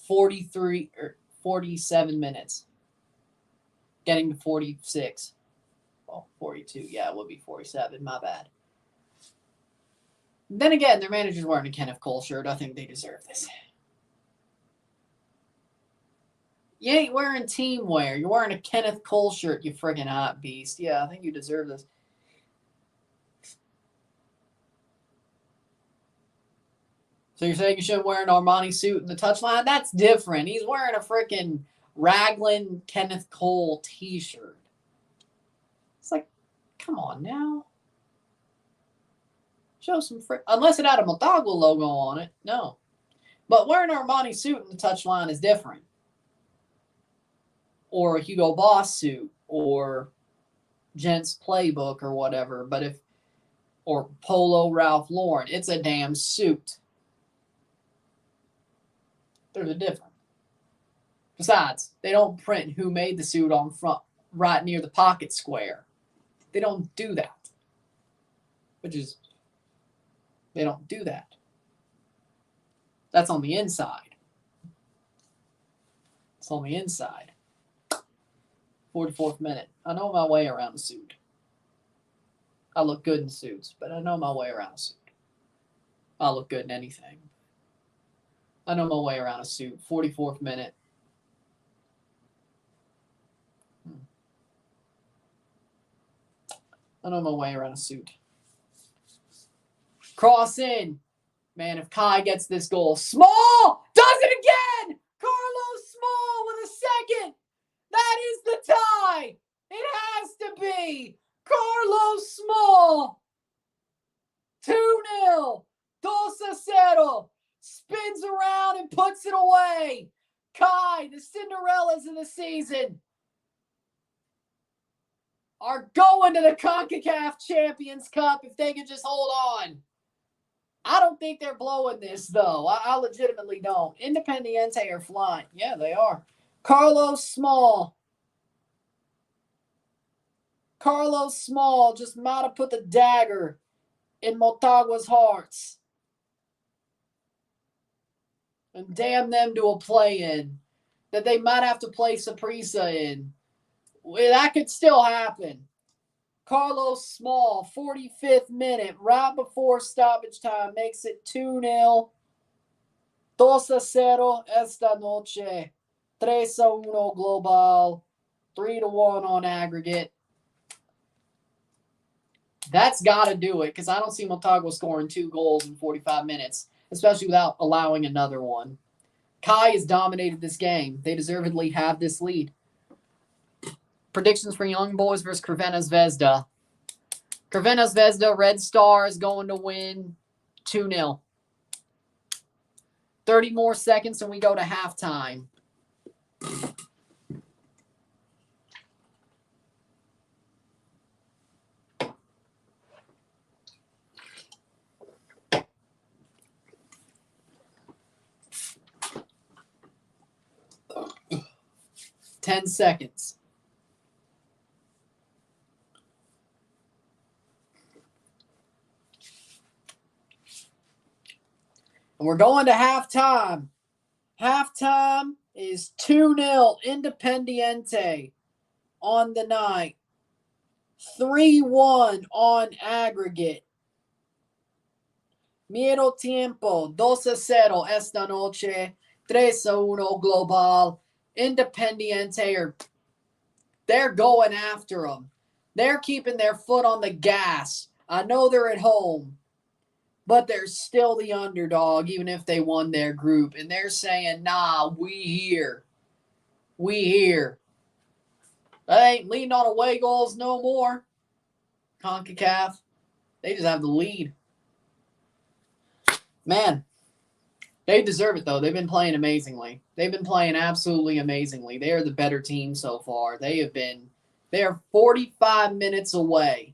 Speaker 1: 43 or 47 minutes. Getting to 46. Well, 42. Yeah, it would be 47. My bad. Then again, their manager's wearing a Kenneth Cole shirt. I think they deserve this. You ain't wearing team wear. You're wearing a Kenneth Cole shirt, you friggin' hot beast. Yeah, I think you deserve this. So you're saying you shouldn't wear an Armani suit in the touchline? That's different. He's wearing a freaking Raglan Kenneth Cole t-shirt. It's like, come on now. Show some unless it had a Motagua logo on it. No. But wearing an Armani suit in the touchline is different. Or a Hugo Boss suit or Gents Playbook or whatever. But or Polo Ralph Lauren, it's a damn suit. There's a difference. Besides, they don't print who made the suit on front, right near the pocket square. They don't do that. They don't do that. That's on the inside. It's on the inside. 44th minute. I know my way around a suit. I look good in suits, but I know my way around a suit. I look good in anything. I know my way around a suit. 44th minute. I know my way around a suit. Cross in. Man, if Kai gets this goal. Small! Does it again! Carlos Small with a second. That is the tie. It has to be. Carlos Small. 2-0. 2-0. Spins around and puts it away. Kai, the Cinderellas of the season, are going to the CONCACAF Champions Cup if they can just hold on. I don't think they're blowing this, though. I legitimately don't. Independiente are flying. Yeah, they are. Carlos Small. Carlos Small just might have put the dagger in Motagua's hearts. And damn them to a play-in that they might have to play Saprissa in. That could still happen. Carlos Small, 45th minute, right before stoppage time, makes it 2-0. 2-0 esta noche. 3-1 global. 3-1 on aggregate. That's got to do it because I don't see Motagua scoring 2 goals in 45 minutes, especially without allowing another one. Kai has dominated this game. They deservedly have this lead. Predictions for Young Boys versus Crvena Zvezda. Crvena Zvezda, Red Star is going to win 2-0. 30 more seconds and we go to halftime. Ten seconds. And we're going to halftime. Halftime is 2-0 Independiente on the night. 3-1 on aggregate. Medio tiempo, 2-0 esta noche. 3-1 global. Independiente they're going after them. They're keeping their foot on the gas. I know they're at home, but they're still the underdog, even if they won their group. And they're saying, nah, we here. We here. They ain't leaning on away goals no more. CONCACAF. They just have the lead. Man, they deserve it, though. They've been playing amazingly. They've been playing absolutely amazingly. They are the better team so far. They are 45 minutes away,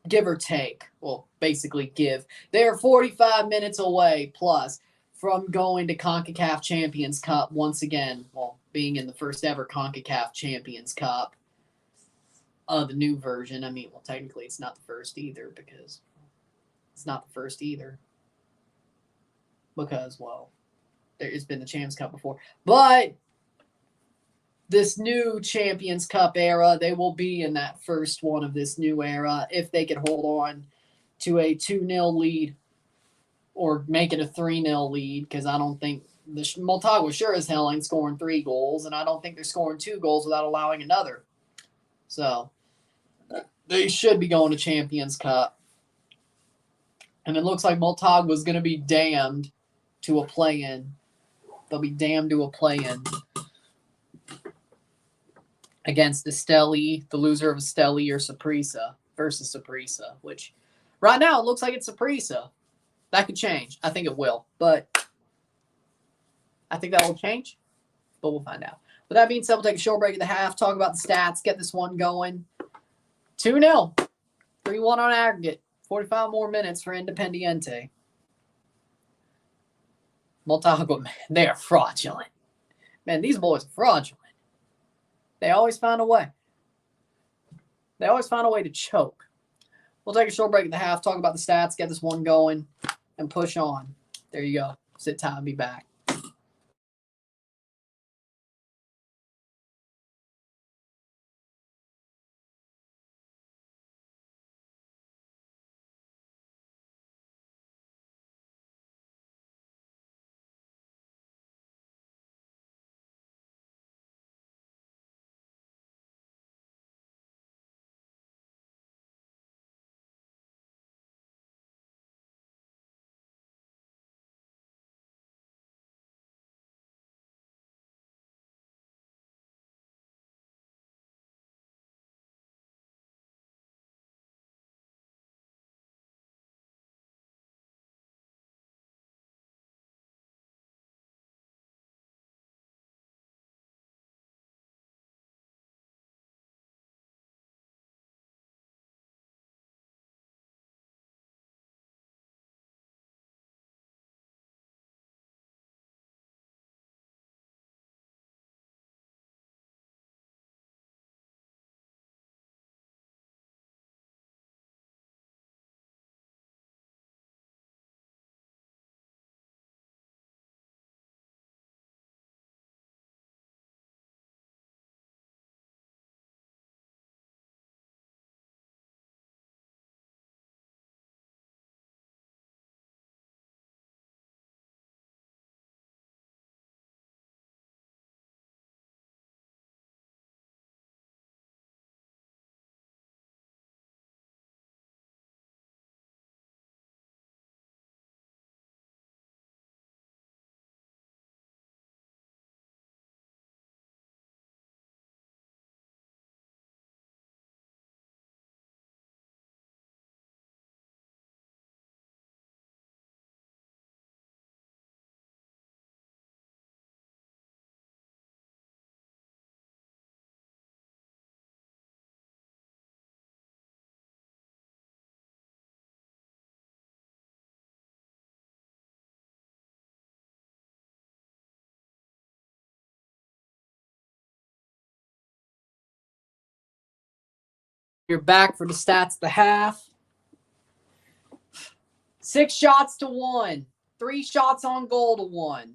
Speaker 1: give or take. Well, basically give. They are 45 minutes away plus from going to CONCACAF Champions Cup once again. Well, being in the first ever CONCACAF Champions Cup. The new version. I mean, well, technically it's not the first either because because, well, there's been the Champions Cup before. But this new Champions Cup era, they will be in that first one of this new era if they can hold on to a 2-0 lead or make it a 3-0 lead because I don't think the Motagua sure as hell ain't scoring 3 goals, and I don't think they're scoring 2 goals without allowing another. So they should be going to Champions Cup. And it looks like Motagua is going to be damned to a play-in. They'll be damned to a play-in. against Esteli, the loser of Esteli or Saprissa versus Saprissa, which right now it looks like it's Saprissa. That could change. I think it will, but I think that will change, but we'll find out. With that being said, we'll take a short break at the half, talk about the stats, get this one going. 2-0, 3-1 on aggregate, 45 more minutes for Independiente. Motagua, man, they are fraudulent. Man, these boys are fraudulent. They always find a way. They always find a way to choke. We'll take a short break at the half, talk about the stats, get this one going, and push on. There you go. Sit tight and be back. You're back for the stats, the half. 6 shots to 1. 3 shots on goal to 1.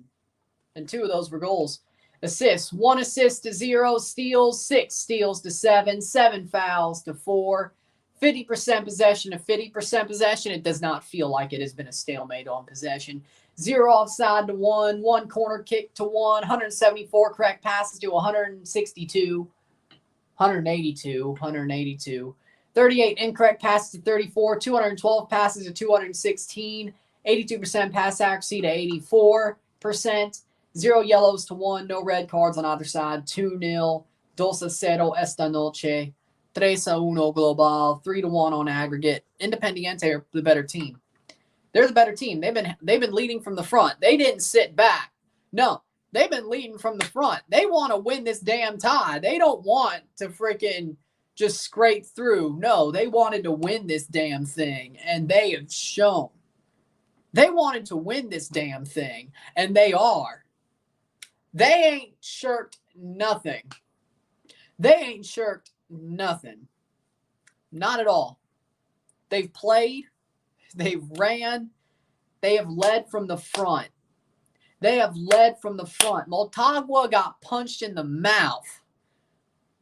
Speaker 1: And 2 of those were goals. Assists, 1 assist to 0. Steals, 6 steals to 7. 7 fouls to 4. 50% possession to 50% possession. It does not feel like it has been a stalemate on possession. 0 offside to 1. 1 corner kick to 1. 174 correct passes to 162. 182. 38 incorrect passes to 34. 212 passes to 216. 82% pass accuracy to 84%. 0 yellows to 1. No red cards on either side. 2-0. 2-0 esta noche. 3-1 global. 3-1 on aggregate. Independiente are the better team. They're the better team. They've been leading from the front. They didn't sit back. No. They've been leading from the front. They want to win this damn tie. They don't want to freaking just scrape through. No, they wanted to win this damn thing, and they have shown. They wanted to win this damn thing, and they are. They ain't shirked nothing. They ain't shirked nothing. Not at all. They've played. They've ran. They have led from the front. They have led from the front. Motagua got punched in the mouth.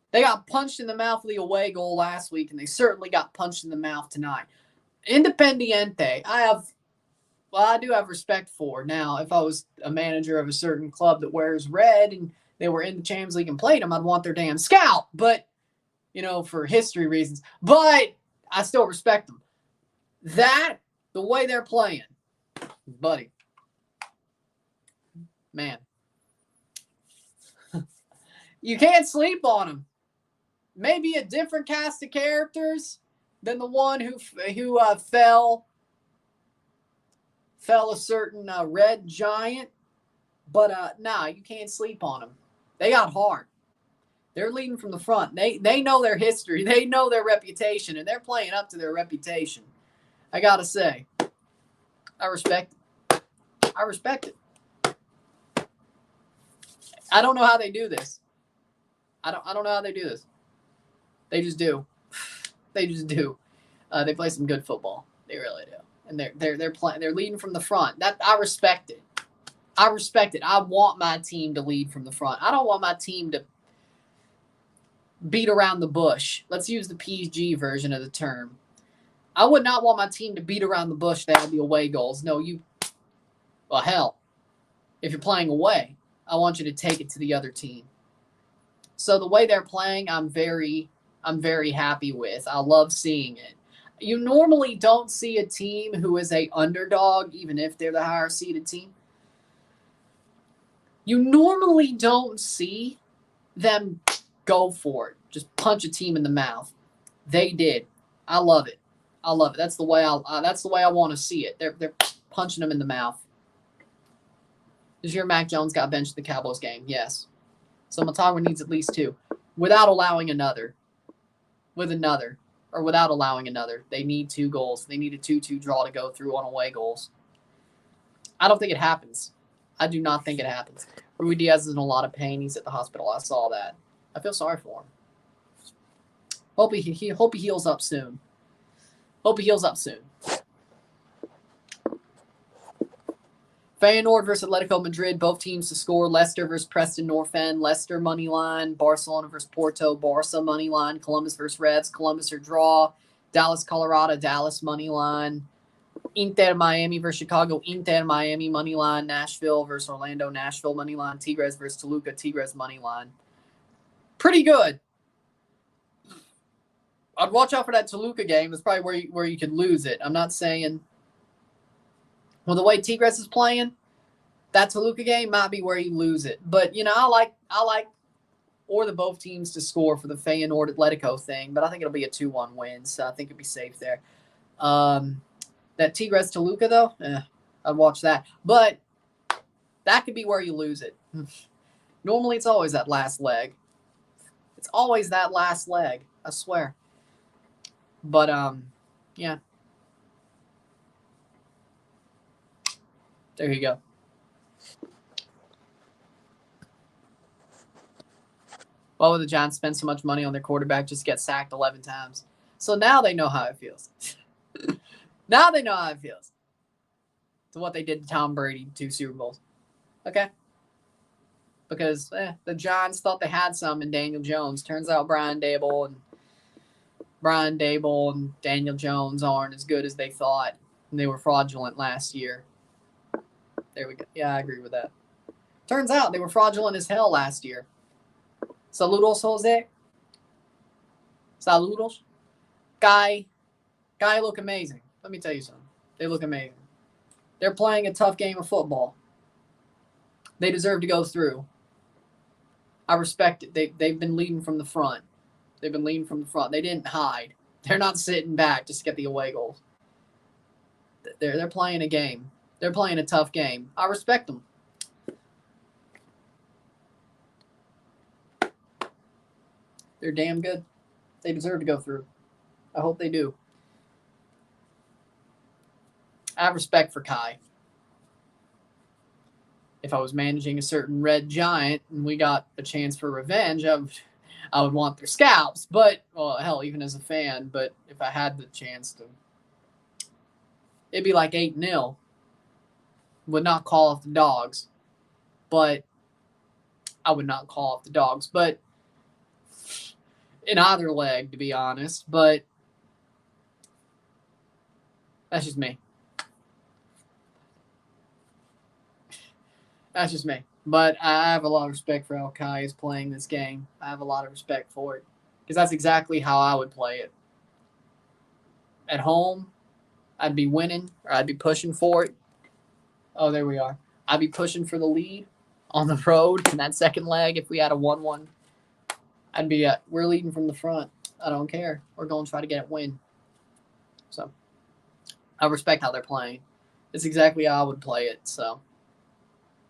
Speaker 1: They got punched in the mouth with the away goal last week, and they certainly got punched in the mouth tonight. Independiente, I do have respect for. Now, if I was a manager of a certain club that wears red and they were in the Champions League and played them, I'd want their damn scalp. But, for history reasons. But I still respect them. The way they're playing, buddy. Man, you can't sleep on them. maybe a different cast of characters than the one who fell a certain red giant. But nah, you can't sleep on them. They got heart. They're leading from the front. They know their history. They know their reputation, and they're playing up to their reputation. I gotta say, I respect it. I respect it. I don't know how they do this. I don't know how they do this. They just do. They just do. They play some good football. They really do, and they're playing. They're leading from the front. That I respect it. I respect it. I want my team to lead from the front. I don't want my team to beat around the bush. Let's use the PG version of the term. I would not want my team to beat around the bush to have the away goals. No, well, hell, if you're playing away, I want you to take it to the other team. So the way they're playing, I'm very happy with. I love seeing it. You normally don't see a team who is a underdog, even if they're the higher seeded team. You normally don't see them go for it. Just punch a team in the mouth. They did. I love it. I love it. That's the way I want to see it. They're punching them in the mouth. This year, Mac Jones got benched in the Cowboys game. Yes. So Motagua needs at least 2. Without allowing another. Without allowing another. They need 2 goals. They need a 2-2 draw to go through on away goals. I don't think it happens. I do not think it happens. Rui Diaz is in a lot of pain. He's at the hospital. I saw that. I feel sorry for him. Hope he heals up soon. Feyenoord versus Atletico Madrid. Both teams to score. Leicester versus Preston North End. Leicester money line. Barcelona versus Porto. Barca money line. Columbus versus Revs. Columbus or draw. Dallas Colorado. Dallas money line. Inter Miami versus Chicago. Inter Miami money line. Nashville versus Orlando. Nashville money line. Tigres versus Toluca. Tigres money line. Pretty good. I'd watch out for that Toluca game. That's probably where you could lose it. I'm not saying. Well, the way Tigres is playing, that Toluca game might be where you lose it. But I like or the both teams to score for the Feyenoord Atletico thing. But I think it'll be a 2-1 win, so I think it'll be safe there. That Tigres Toluca though, I'd watch that. But that could be where you lose it. Normally, it's always that last leg. It's always that last leg. I swear. But yeah. There you go. Why would the Giants spend so much money on their quarterback just to get sacked 11 times? So now they know how it feels. Now they know how it feels. To what they did to Tom Brady 2 Super Bowls. Okay? Because the Giants thought they had some in Daniel Jones. Turns out Brian Dable and Daniel Jones aren't as good as they thought. And they were fraudulent last year. There we go. Yeah, I agree with that. Turns out they were fraudulent as hell last year. Saludos, Jose. Saludos. Guy look amazing. Let me tell you something. They look amazing. They're playing a tough game of football. They deserve to go through. I respect it. They've been leading from the front. They didn't hide. They're not sitting back just to get the away goals. They're playing a game. They're playing a tough game. I respect them. They're damn good. They deserve to go through. I hope they do. I have respect for Kai. If I was managing a certain red giant and we got a chance for revenge, I would want their scalps. But, well, hell, even as a fan, but if I had the chance to, it'd be like 8-0. Would not call off the dogs, but I would not call off the dogs. But in either leg, to be honest. But that's just me. That's just me. But I have a lot of respect for how Kai is playing this game. I have a lot of respect for it. Because that's exactly how I would play it. At home, I'd be winning, or I'd be pushing for it. Oh, there we are. I'd be pushing for the lead on the road in that second leg if we had a 1-1 I'd be we're leading from the front. I don't care. We're going to try to get a win. So I respect how they're playing. It's exactly how I would play it. So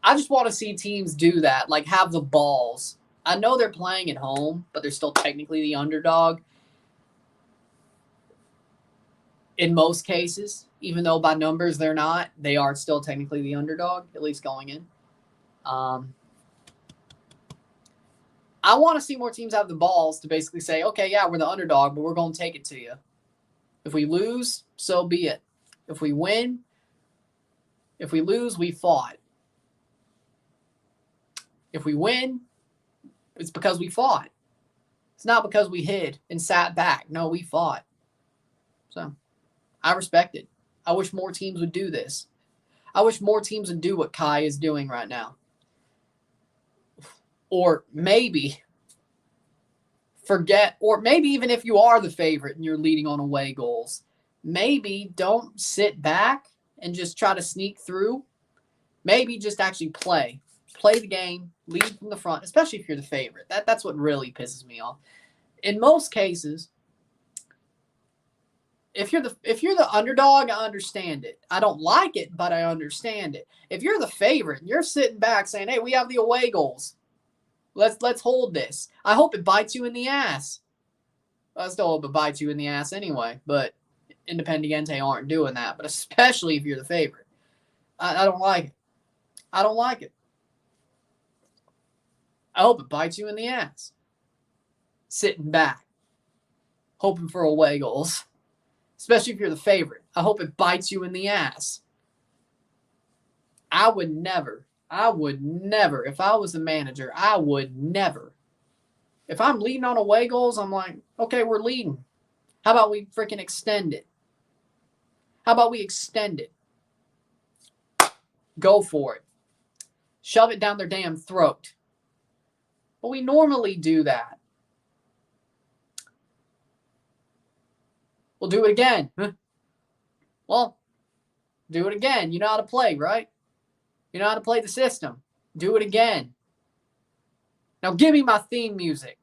Speaker 1: I just want to see teams do that, like have the balls. I know they're playing at home, but they're still technically the underdog in most cases. Even though by numbers they're not, they are still technically the underdog, at least going in. I want to see more teams have the balls to basically say, okay, yeah, we're the underdog, but we're going to take it to you. If we lose, so be it. If we win, if we lose, we fought. If we win, it's because we fought. It's not because we hid and sat back. No, we fought. So I respect it. I wish more teams would do this. I wish more teams would do what Kai is doing right now. Or maybe forget, or maybe even if you are the favorite and you're leading on away goals, maybe don't sit back and just try to sneak through. Maybe just actually play the game, lead from the front, especially if you're the favorite. That's what really pisses me off. In most cases, if you're the underdog, I understand it. I don't like it, but I understand it. If you're the favorite and you're sitting back saying, "Hey, we have the away goals. Let's hold this." I hope it bites you in the ass. I still hope it bites you in the ass anyway, but Independiente aren't doing that. But especially if you're the favorite, I don't like it. I don't like it. I hope it bites you in the ass. Sitting back, hoping for away goals. Especially if you're the favorite. I hope it bites you in the ass. I would never, if I was the manager, I would never. If I'm leading on away goals, I'm like, okay, we're leading. How about we freaking extend it? How about we extend it? Go for it. Shove it down their damn throat. But we normally do that. We'll do it again. Well, do it again. You know how to play, right? You know how to play the system. Do it again. Now give me my theme music.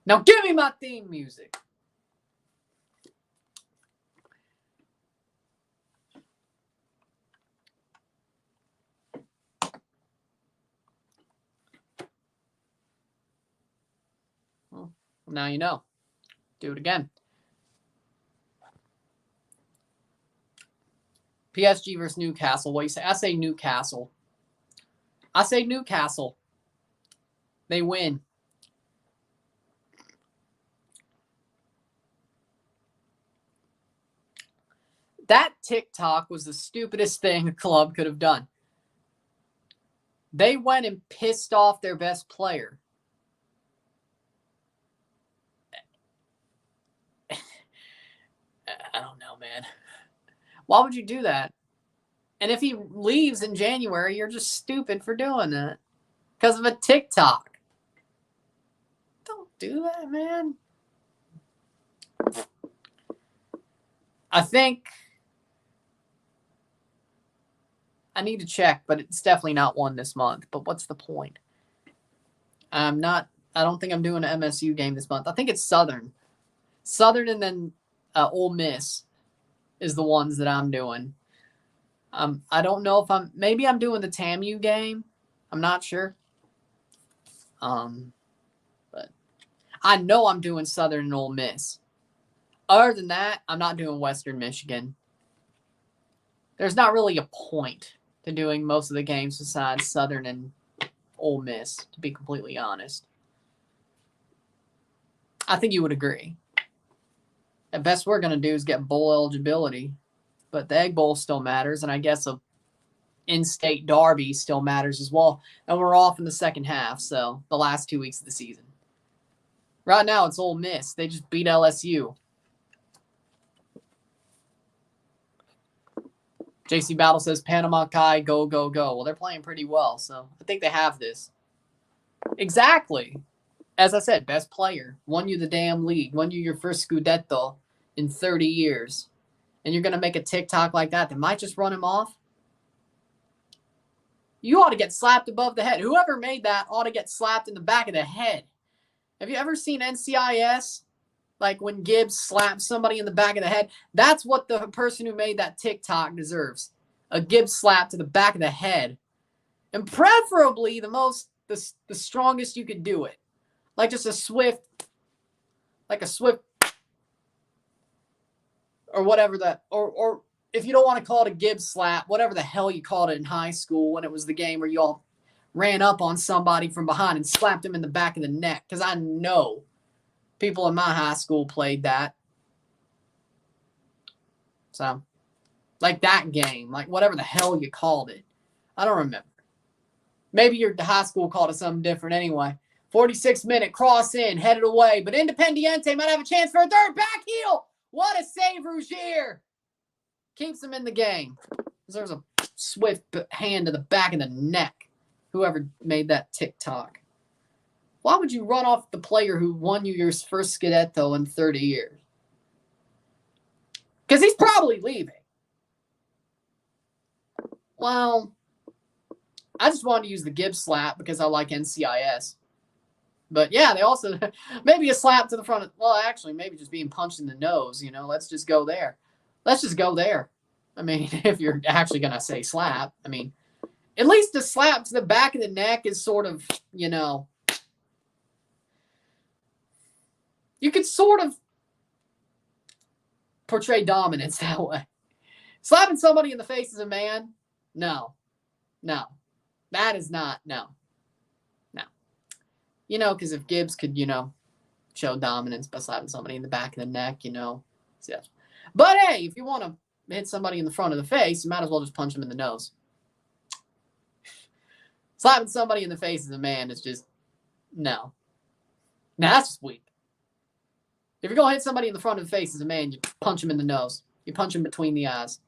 Speaker 1: Now give me my theme music. Well, now you know. Do it again. PSG versus Newcastle. What do you say? I say Newcastle. I say Newcastle. They win. That TikTok was the stupidest thing a club could have done. They went and pissed off their best player. I don't know, man. Why would you do that? And if he leaves in January, you're just stupid for doing that. Because of a TikTok. Don't do that, man. I think I need to check, but it's definitely not one this month. But what's the point? I don't think I'm doing an MSU game this month. I think it's Southern. Southern and then Ole Miss is the ones that I'm doing. I don't know if maybe I'm doing the TAMU game. I'm not sure. But I know I'm doing Southern and Ole Miss. Other than that, I'm not doing Western Michigan. There's not really a point to doing most of the games besides Southern and Ole Miss, to be completely honest. I think you would agree. At best we're going to do is get bowl eligibility. But the Egg Bowl still matters, and I guess a in-state derby still matters as well. And we're off in the second half, so the last 2 weeks of the season. Right now, it's Ole Miss. They just beat LSU. JC Battle says, Panama Kai, go, go, go. Well, they're playing pretty well, so I think they have this. Exactly. As I said, best player. Won you the damn league. Won you your first Scudetto in 30 years. And you're going to make a TikTok like that might just run him off? You ought to get slapped above the head. Whoever made that ought to get slapped in the back of the head. Have you ever seen NCIS? Like when Gibbs slaps somebody in the back of the head? That's what the person who made that TikTok deserves. A Gibbs slap to the back of the head. And preferably the strongest you could do it. Like just a swift, or whatever that, or if you don't want to call it a Gibbs slap, whatever the hell you called it in high school when it was the game where you all ran up on somebody from behind and slapped him in the back of the neck. Because I know people in my high school played that. So, like that game, like whatever the hell you called it. I don't remember. Maybe your high school called it something different anyway. 46-minute cross in, headed away. But Independiente might have a chance for a third back heel. What a save, Rougier. Keeps him in the game. There's a swift hand to the back of the neck. Whoever made that TikTok. Why would you run off the player who won you your first Scudetto in 30 years? Because he's probably leaving. Well, I just wanted to use the Gibbs slap because I like NCIS. But yeah, they also, maybe a slap to the front of, well, actually, maybe just being punched in the nose, let's just go there. Let's just go there. I mean, if you're actually going to say slap, I mean, at least a slap to the back of the neck is sort of, you could sort of portray dominance that way. Slapping somebody in the face as a man? No. That is not, no. Because if Gibbs could, show dominance by slapping somebody in the back of the neck, yes. But hey, if you want to hit somebody in the front of the face, you might as well just punch them in the nose. Slapping somebody in the face as a man is just, no. Now, that's just weak. If you're going to hit somebody in the front of the face as a man, you punch him in the nose. You punch him between the eyes.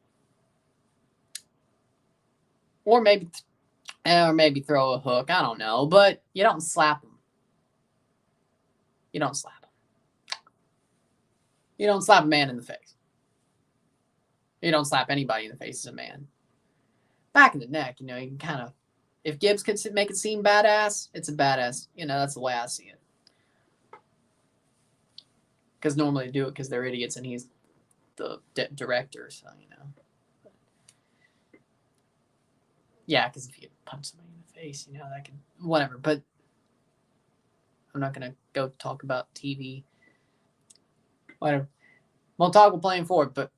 Speaker 1: Or maybe throw a hook. I don't know. But you don't slap him. You don't slap him. You don't slap a man in the face. You don't slap anybody in the face as a man. Back in the neck, you can kind of, if Gibbs could make it seem badass, it's a badass. That's the way I see it. Because normally they do it because they're idiots and he's the director, so, Yeah, because if you punch somebody in the face, that can, whatever. But I'm not going to go talk about TV. Whatever. Motagua playing forward, but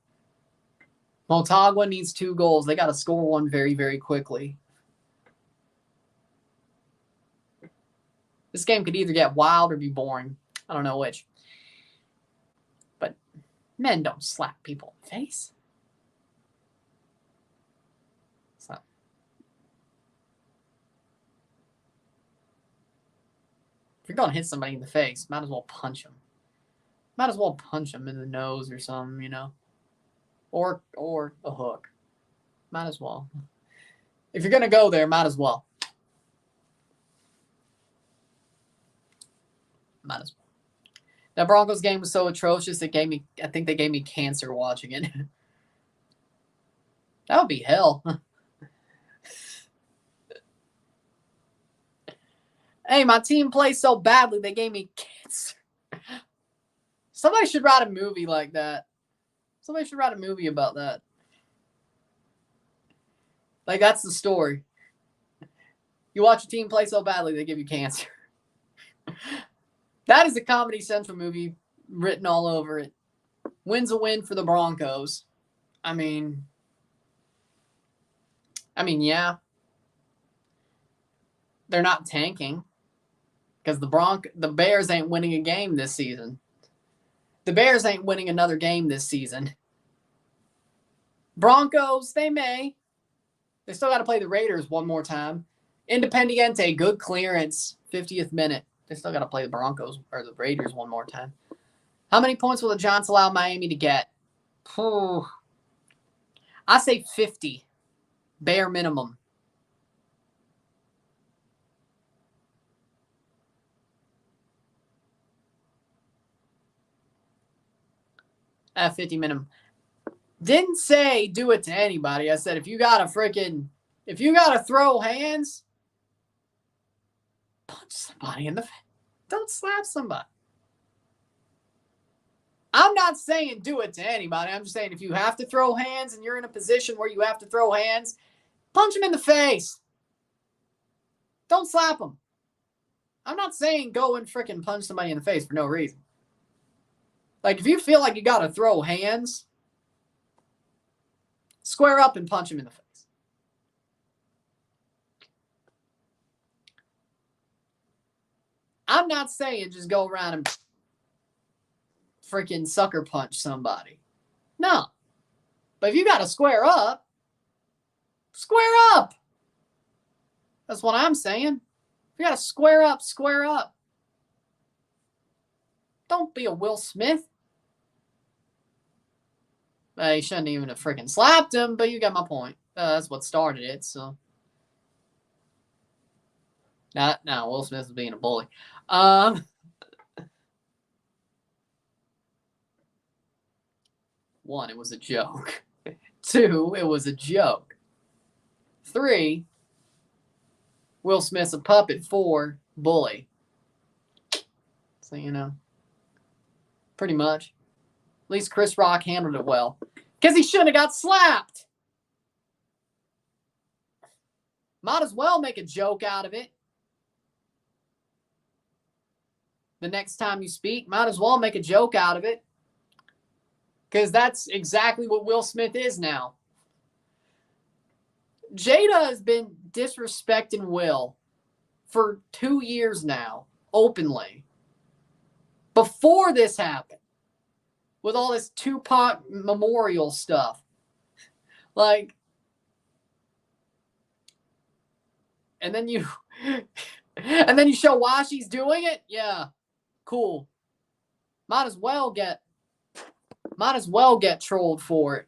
Speaker 1: Motagua needs 2 goals. They got to score one very, very quickly. This game could either get wild or be boring. I don't know which. But men don't slap people in the face. So. If you're going to hit somebody in the face, might as well punch them. Might as well punch them in the nose or something, Or a hook. Might as well. If you're going to go there, might as well. Might as well. That Broncos game was so atrocious, I think they gave me cancer watching it. That would be hell. Hey, my team plays so badly, they gave me cancer. Somebody should write a movie like that. Somebody should write a movie about that. Like, that's the story. You watch a team play so badly, they give you cancer. That is a Comedy Central movie written all over it. Win's a win for the Broncos. I mean, yeah. They're not tanking. Because the Bears ain't winning a game this season. The Bears ain't winning another game this season. Broncos, they may. They still got to play the Raiders one more time. Independiente, good clearance, 50th minute. They still got to play the Broncos or the Raiders one more time. How many points will the Giants allow Miami to get? I say 50, bare minimum. At 50 minimum. Didn't say do it to anybody. I said if you got a freaking If you got to throw hands, punch somebody in the face. Don't slap somebody. I'm not saying do it to anybody. I'm just saying if you have to throw hands and you're in a position where you have to throw hands, punch them in the face. Don't slap them. I'm not saying go and freaking punch somebody in the face for no reason. Like, if you feel like you got to throw hands, square up and punch him in the face. I'm not saying just go around and freaking sucker punch somebody. No. But if you got to square up, square up. That's what I'm saying. If you got to square up, square up. Don't be a Will Smith. He shouldn't even have freaking slapped him, but you got my point. That's what started it, so. No, Will Smith was being a bully. One, it was a joke. Two, it was a joke. Three, Will Smith's a puppet. Four, bully. So, you know, pretty much. At least Chris Rock handled it well. Because he shouldn't have got slapped. Might as well make a joke out of it. The next time you speak, might as well make a joke out of it. Because that's exactly what Will Smith is now. Jada has been disrespecting Will for 2 years now, openly. Before this happened. With all this Tupac memorial stuff. Like, and then you show why she's doing it? Yeah. Cool. Might as well get trolled for it.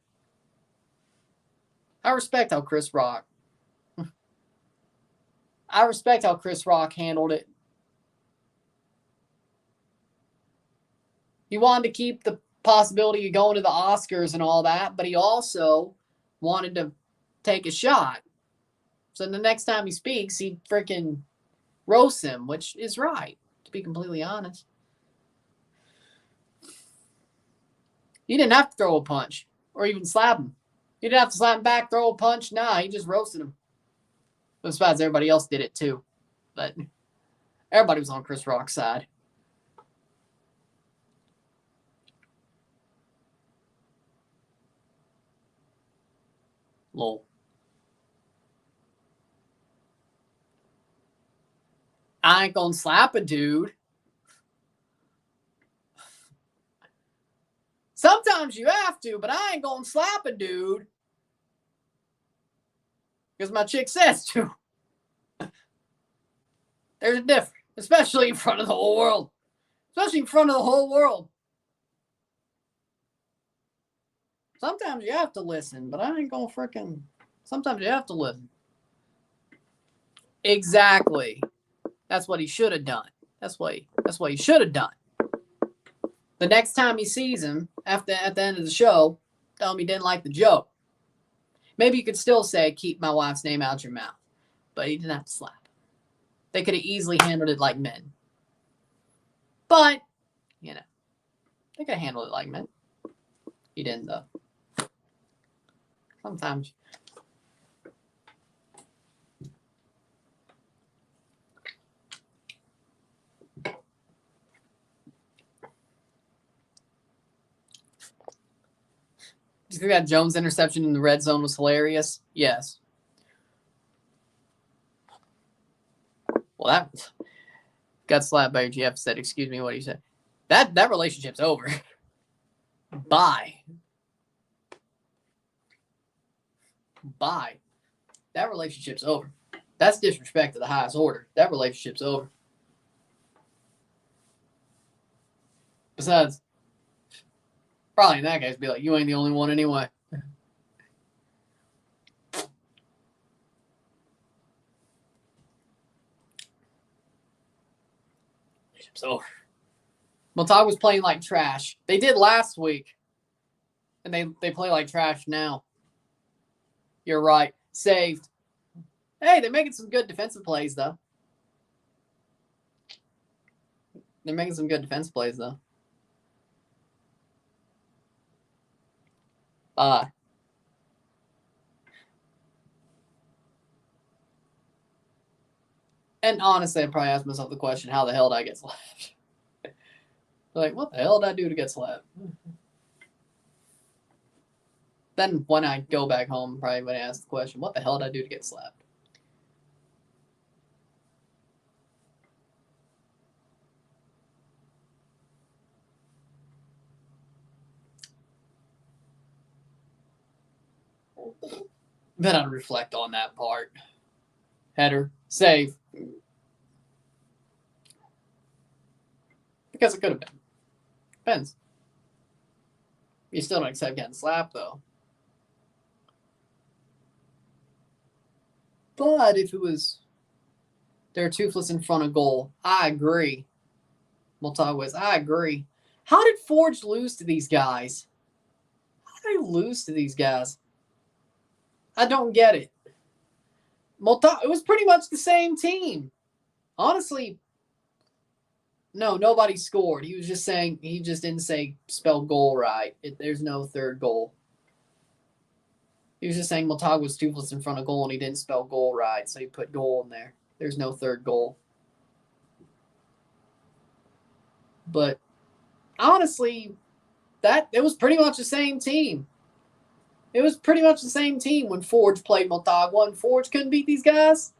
Speaker 1: I respect how Chris Rock handled it. He wanted to keep the possibility of going to the Oscars and all that, but he also wanted to take a shot. So the next time he speaks, he freaking roasts him, which is right, to be completely honest. You didn't have to throw a punch or even slap him. You didn't have to slap him back, throw a punch. Nah, he just roasted him. Besides, everybody else did it too. But everybody was on Chris Rock's side. Lol. I ain't gonna slap a dude. Sometimes you have to, but I ain't gonna slap a dude. Because my chick says to. There's a difference. Especially in front of the whole world. Especially in front of the whole world. Sometimes you have to listen, but I ain't gonna freaking. Sometimes you have to listen. Exactly. That's what he should have done. That's what he should have done. The next time he sees him at the end of the show, tell him he didn't like the joke. Maybe you could still say, keep my wife's name out your mouth. But he didn't have to slap. They could have easily handled it like men. But, you know, they could have handled it like men. He didn't, though. Sometimes. Do you think that Jones interception in the red zone was hilarious? Yes. Well, that got slapped by your GF said, excuse me, what do you say? That relationship's over. Bye. That relationship's over. That's disrespect to the highest order. That relationship's over. Besides, probably in that case, be like, you ain't the only one anyway. Relationship's over. Motagua was playing like trash. They did last week. And they play like trash now. You're right. Saved. Hey, they're making some good defensive plays, though. They're making some good defense plays, though. And honestly, I probably asked myself the question, how the hell did I get slapped? Like, what the hell did I do to get slapped? Then when I go back home, probably when I ask the question, what the hell did I do to get slapped? Then I'd reflect on that part. Header, save. Because it could have been. Depends. You still don't accept getting slapped, though. But if it was they're toothless in front of goal, I agree. Motagua, I agree. How did Forge lose to these guys? How did they lose to these guys? I don't get it. It was pretty much the same team. Honestly, no, nobody scored. He was just saying, he just didn't spell goal right. There's no third goal. He was just saying Motagua was toothless in front of goal and he didn't spell goal right, so he put goal in there. There's no third goal. But honestly, it was pretty much the same team. It was pretty much the same team when Forge played Motagua, and Forge couldn't beat these guys.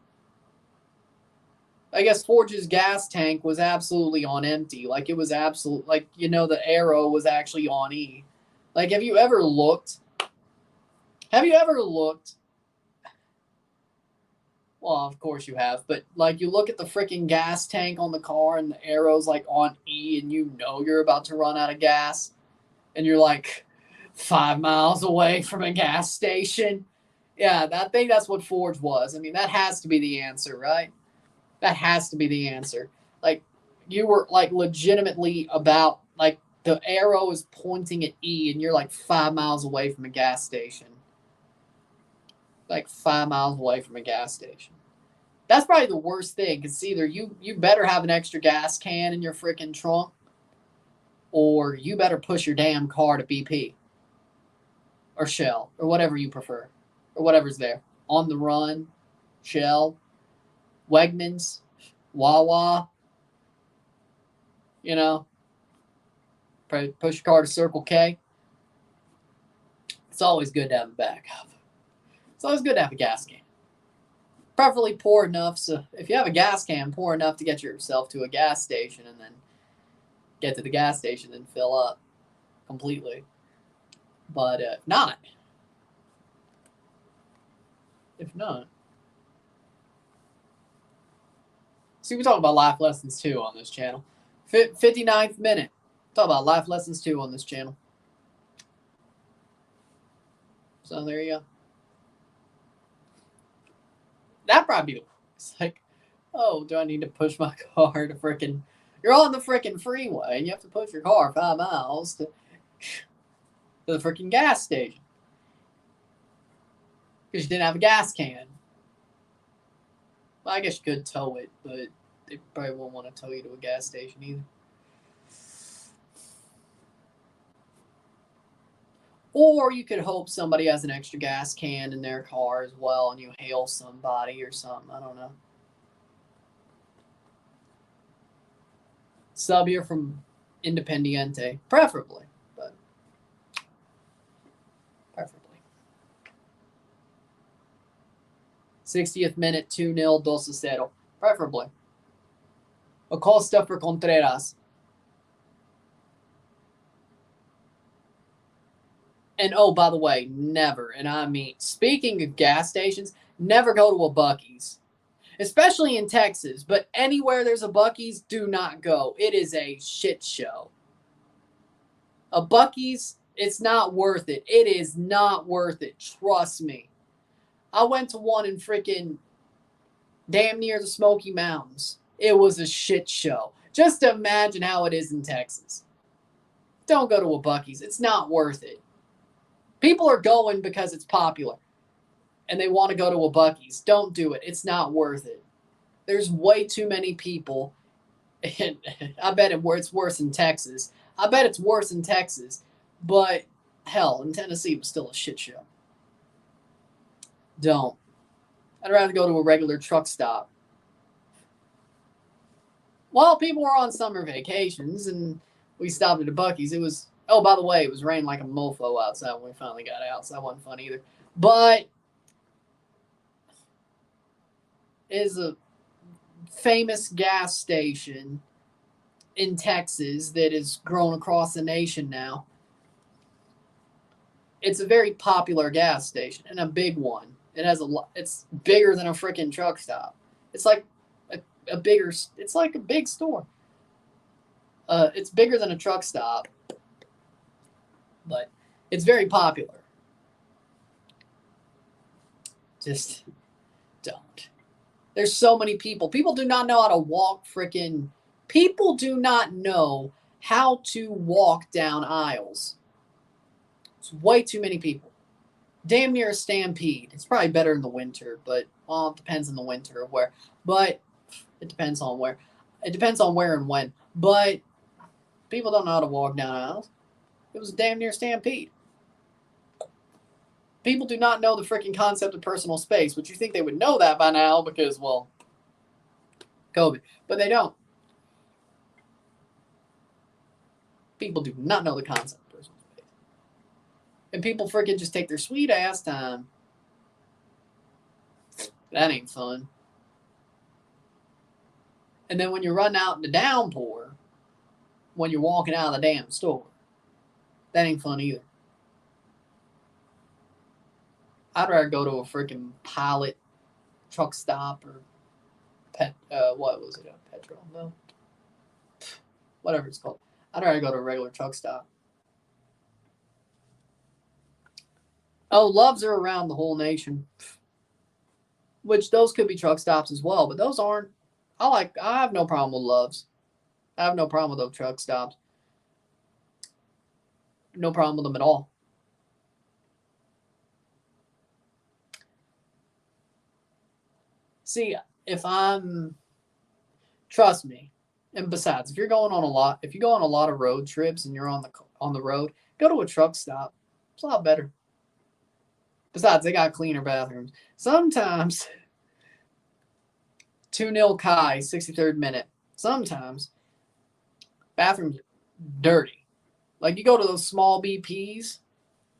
Speaker 1: I guess Forge's gas tank was absolutely on empty. Like, it was absolute. Like, the arrow was actually on E. Like, have you ever looked? Well, of course you have. But, like, you look at the freaking gas tank on the car and the arrow's, like, on E, and you're about to run out of gas. And you're, like, 5 miles away from a gas station. Yeah, I think that's what Forge was. I mean, that has to be the answer, right? That has to be the answer. Like, you were, like, legitimately about, like, the arrow is pointing at E, and you're, like, 5 miles away from a gas station. Like, 5 miles away from a gas station. That's probably the worst thing, because either you better have an extra gas can in your freaking trunk, or you better push your damn car to BP. Or Shell, or whatever you prefer, or whatever's there. On the Run, Shell, Wegmans, Wawa, push your car to Circle K. It's always good to have a backup. It's always good to have a gas can. Preferably pour enough, so if you have a gas can, pour enough to get yourself to a gas station and then get to the gas station and fill up completely. But if not. See, we talk about life lessons too on this channel. 59th minute. Talk about life lessons too on this channel. So there you go. That'd probably be it's like, oh, do I need to push my car to freaking... You're on the freaking freeway and you have to push your car 5 miles to the freaking gas station. Because you didn't have a gas can. Well, I guess you could tow it, but they probably won't want to tow you to a gas station either. Or you could hope somebody has an extra gas can in their car as well and you hail somebody or something. I don't know. Sub here from Independiente. Preferably, but preferably. 60th minute, 2-0, 2-0. Preferably. Acosta for Contreras. And, oh, by the way, never, and I mean, speaking of gas stations, never go to a Buc-ee's. Especially in Texas, but anywhere there's a Buc-ee's, do not go. It is a shit show. A Buc-ee's, it's not worth it. It is not worth it. Trust me. I went to one in freaking damn near the Smoky Mountains. It was a shit show. Just imagine how it is in Texas. Don't go to a Buc-ee's. It's not worth it. People are going because it's popular. and they want to go to a Buc-ee's, don't do it. It's not worth it. There's way too many people, and I bet it's worse in Texas. But hell, in Tennessee, it was still a shit show. Don't. I'd rather go to a regular truck stop. While people were on summer vacations and we stopped at a Buc-ee's, it was, oh, by the way, it was raining like a mofo outside when we finally got out, so that wasn't fun either. But it is a famous gas station in Texas that has grown across the nation now. It's a very popular gas station and a big one. It's bigger than a freaking truck stop. It's like it's like a big store. It's bigger than a truck stop, but it's very popular. Just don't. There's so many people. People do not know how to walk people do not know how to walk down aisles. It's way too many people. Damn near a stampede. It's probably better in the winter, but well, it depends on the winter of where. But it depends on where. It depends on where and when. But people don't know how to walk down aisles. It was a damn near stampede. People do not know the freaking concept of personal space, which you think they would know that by now because, well, COVID. But they don't. People do not know the concept of personal space. And people freaking just take their sweet ass time. That ain't fun. And then when you're running out in the downpour, when you're walking out of the damn store, that ain't fun either. I'd rather go to a freaking Pilot truck stop or what was it? A petrol? No. Whatever it's called. I'd rather go to a regular truck stop. Oh, Loves are around the whole nation. Which those could be truck stops as well, but those aren't. I have no problem with Loves. I have no problem with those truck stops. No problem with them at all. See, trust me, and besides, if you go on a lot of road trips and you're on the road, go to a truck stop. It's a lot better. Besides, they got cleaner bathrooms. Sometimes 2-0 Kai, 63rd minute. Sometimes bathrooms are dirty. Like you go to those small BPs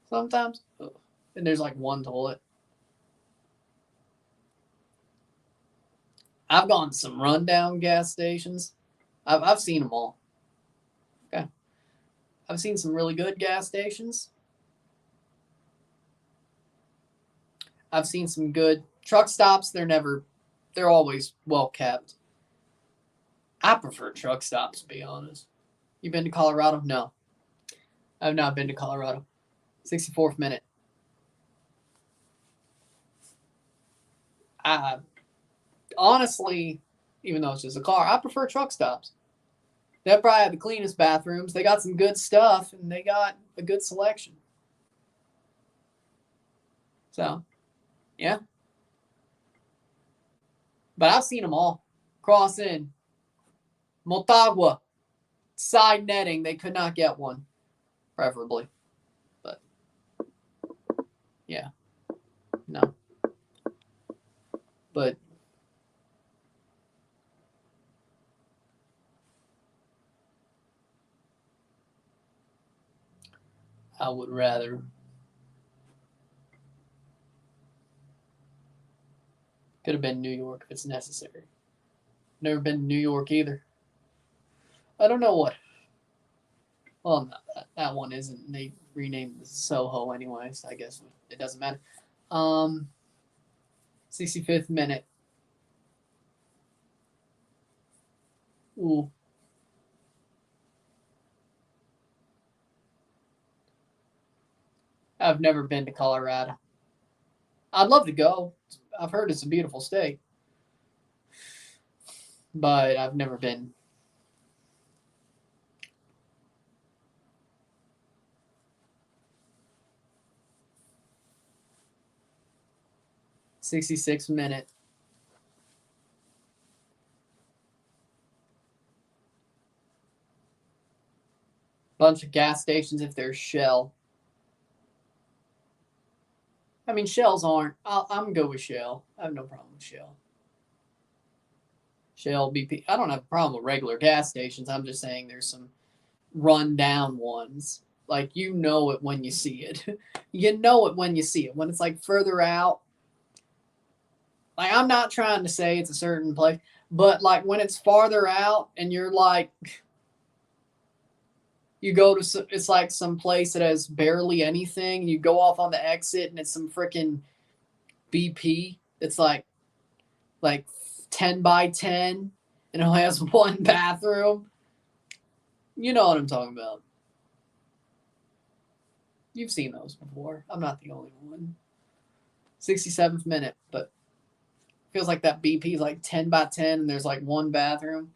Speaker 1: sometimes, and there's like one toilet. I've gone to some rundown gas stations. I've seen them all. Okay. I've seen some really good gas stations. I've seen some good truck stops. They're always well kept. I prefer truck stops, to be honest. You been to Colorado? No. I've not been to Colorado. 64th minute. Honestly, even though it's just a car, I prefer truck stops. They probably have the cleanest bathrooms. They got some good stuff, and they got a good selection. So, yeah. But I've seen them all. Cross in. Motagua. Side netting. They could not get one. Preferably. But, yeah. No. But, I would rather could have been New York if it's necessary. Never been to New York either. I don't know what. Well, no, that one isn't. They renamed the Soho anyway, so I guess it doesn't matter. 65th minute. Ooh. I've never been to Colorado. I'd love to go. I've heard it's a beautiful state. But I've never been. 66th minute. Bunch of gas stations if there's Shell. I mean, Shells aren't. I'm good with Shell. I have no problem with Shell. Shell, BP. I don't have a problem with regular gas stations. I'm just saying there's some run down ones. Like, you know it when you see it. You know it when you see it. When it's like further out. Like, I'm not trying to say it's a certain place, but like when it's farther out and you're like, you go to, it's like some place that has barely anything. You go off on the exit and it's some freaking BP. It's like 10 by 10 and it only has one bathroom. You know what I'm talking about. You've seen those before. I'm not the only one. 67th minute, but feels like that BP is like 10 by 10 and there's like one bathroom.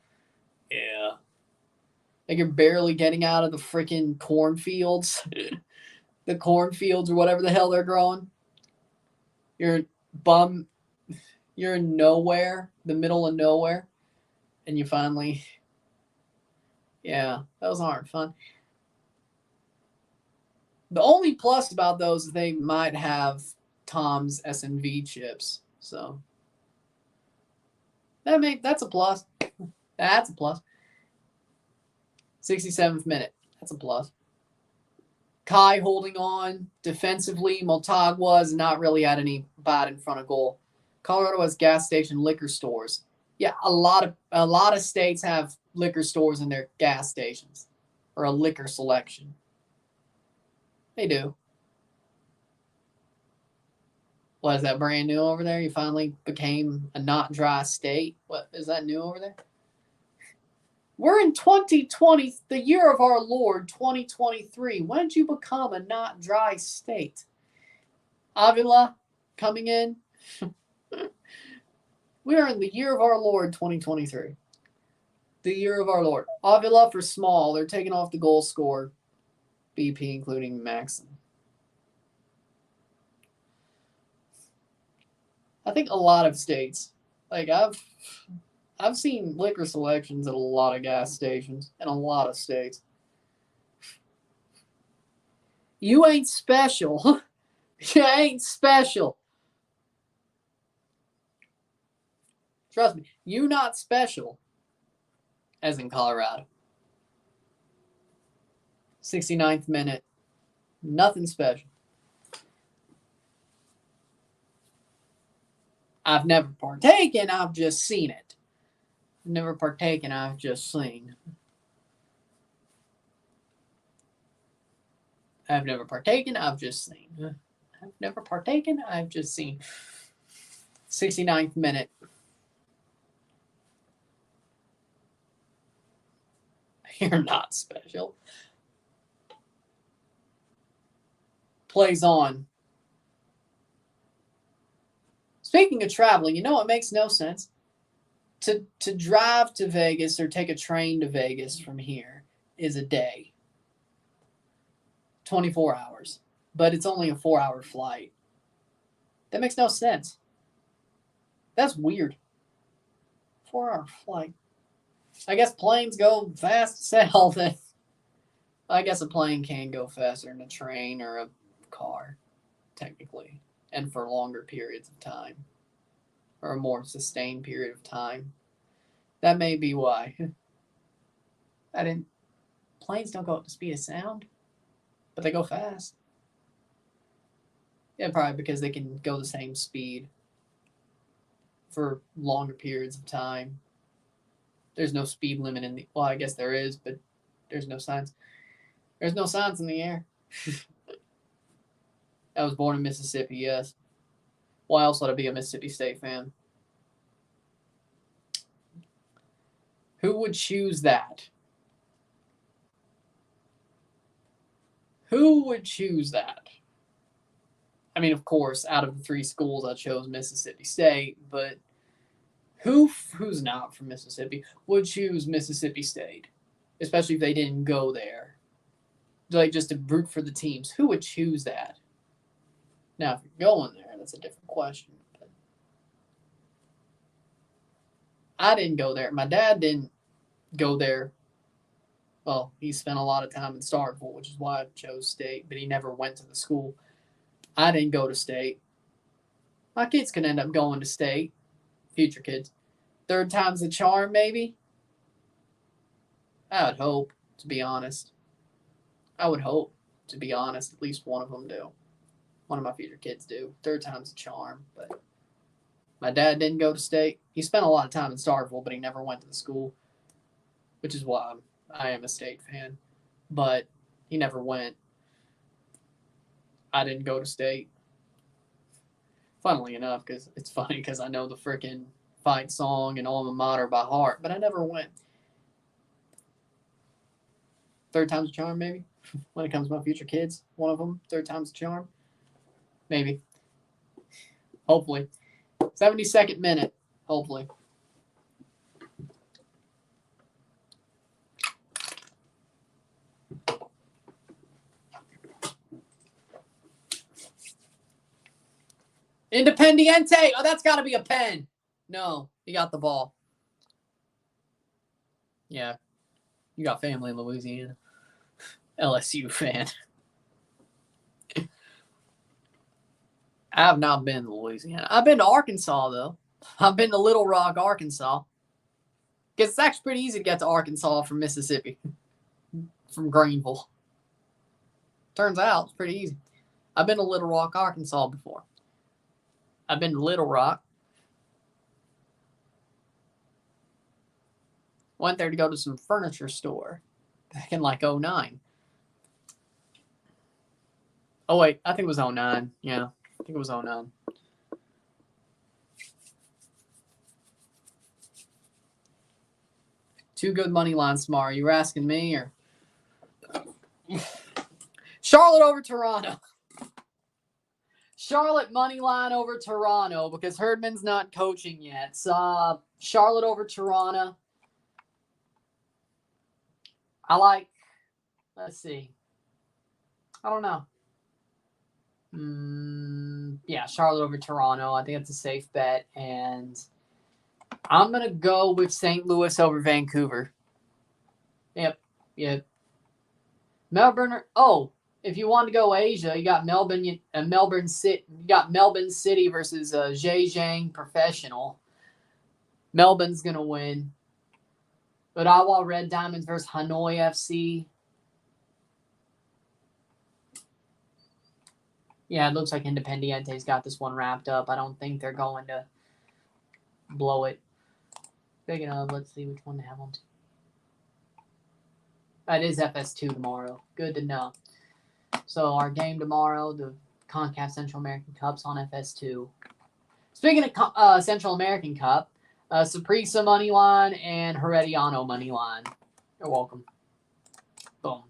Speaker 1: Yeah. Like you're barely getting out of the freaking cornfields. The cornfields or whatever the hell they're growing. You're in nowhere, the middle of nowhere. And you finally, yeah, those aren't fun. The only plus about those is they might have Tom's S&V chips. So that's a plus. That's a plus. 67th minute. That's a plus. Kai holding on defensively. Motagua is not really at any bad in front of goal. Colorado has gas station liquor stores. Yeah, a lot of states have liquor stores in their gas stations or a liquor selection. They do. What, is that brand new over there? You finally became a not dry state? What, is that new over there? We're in 2020, the year of our Lord, 2023. When did you become a not dry state? Avila coming in. We are in the year of our Lord, 2023. The year of our Lord. Avila for small. They're taking off the goal scorer. BP, including Maxim. I think a lot of states, like I've seen liquor selections at a lot of gas stations in a lot of states. You ain't special. You ain't special. Trust me, you not special, as in Colorado. 69th minute. Nothing special. I've never partaken, I've just seen it. Never partaken, I've just seen. I've never partaken, I've just seen. I've never partaken, I've just seen. 69th minute. You're not special. Plays on. Speaking of traveling, you know what makes no sense? To drive to Vegas or take a train to Vegas from here is a day. 24 hours. But it's only a 4-hour flight. That makes no sense. That's weird. 4-hour flight. I guess planes go fast as hell. Then I guess a plane can go faster than a train or a car, technically, and for longer periods of time, or a more sustained period of time. That may be why. Planes don't go at the speed of sound, but they go fast. Yeah, probably because they can go the same speed for longer periods of time. There's no speed limit in the... Well, I guess there is, but there's no signs. There's no signs in the air. I was born in Mississippi, yes. Why else would I be a Mississippi State fan? Who would choose that? Who would choose that? I mean, of course, out of the 3 schools, I chose Mississippi State, but who's not from Mississippi would choose Mississippi State, especially if they didn't go there, like just to root for the teams. Who would choose that? Now, if you're going there, that's a different question. But I didn't go there. My dad didn't go there. Well, he spent a lot of time in Starkville, which is why I chose state, but he never went to the school. I didn't go to state. My kids can end up going to state. Future kids. Third time's the charm, maybe? I would hope, to be honest. I would hope, to be honest, at least one of them do. One of my future kids do. Third time's a charm, but my dad didn't go to state. He spent a lot of time in Starkville, but he never went to the school, which is why I am a state fan. But he never went. I didn't go to state. Funnily enough, because it's funny because I know the freaking fight song and alma mater by heart, but I never went. Third time's a charm, maybe? When it comes to my future kids, one of them, third time's a charm. Maybe. Hopefully. 72nd minute. Hopefully. Independiente. Oh, that's got to be a pen. No, he got the ball. Yeah. You got family in Louisiana. LSU fan. I have not been to Louisiana. I've been to Arkansas, though. I've been to Little Rock, Arkansas. Because it's actually pretty easy to get to Arkansas from Mississippi. From Greenville. Turns out it's pretty easy. I've been to Little Rock, Arkansas before. I've been to Little Rock. Went there to go to some furniture store back in like 09. Oh, wait. I think it was 09. Yeah. I think it was 09. Two good money lines tomorrow. You were asking me or Charlotte over Toronto. Charlotte money line over Toronto because Herdman's not coaching yet. So Charlotte over Toronto. I like. Let's see. I don't know. Yeah, Charlotte over Toronto. I think that's a safe bet. And I'm going to go with St. Louis over Vancouver. Yep. Melbourne. If you want to go Asia, you got Melbourne City. You got Melbourne City versus Zhejiang Professional. Melbourne's going to win. Ottawa Red Diamonds versus Hanoi FC. Yeah, it looks like Independiente's got this one wrapped up. I don't think they're going to blow it. Speaking of, let's see which one they have on. That is FS2 tomorrow. Good to know. So our game tomorrow, the CONCACAF Central American Cup's on FS2. Speaking of Central American Cup, Saprissa money line and Herediano money line. You're welcome. Boom.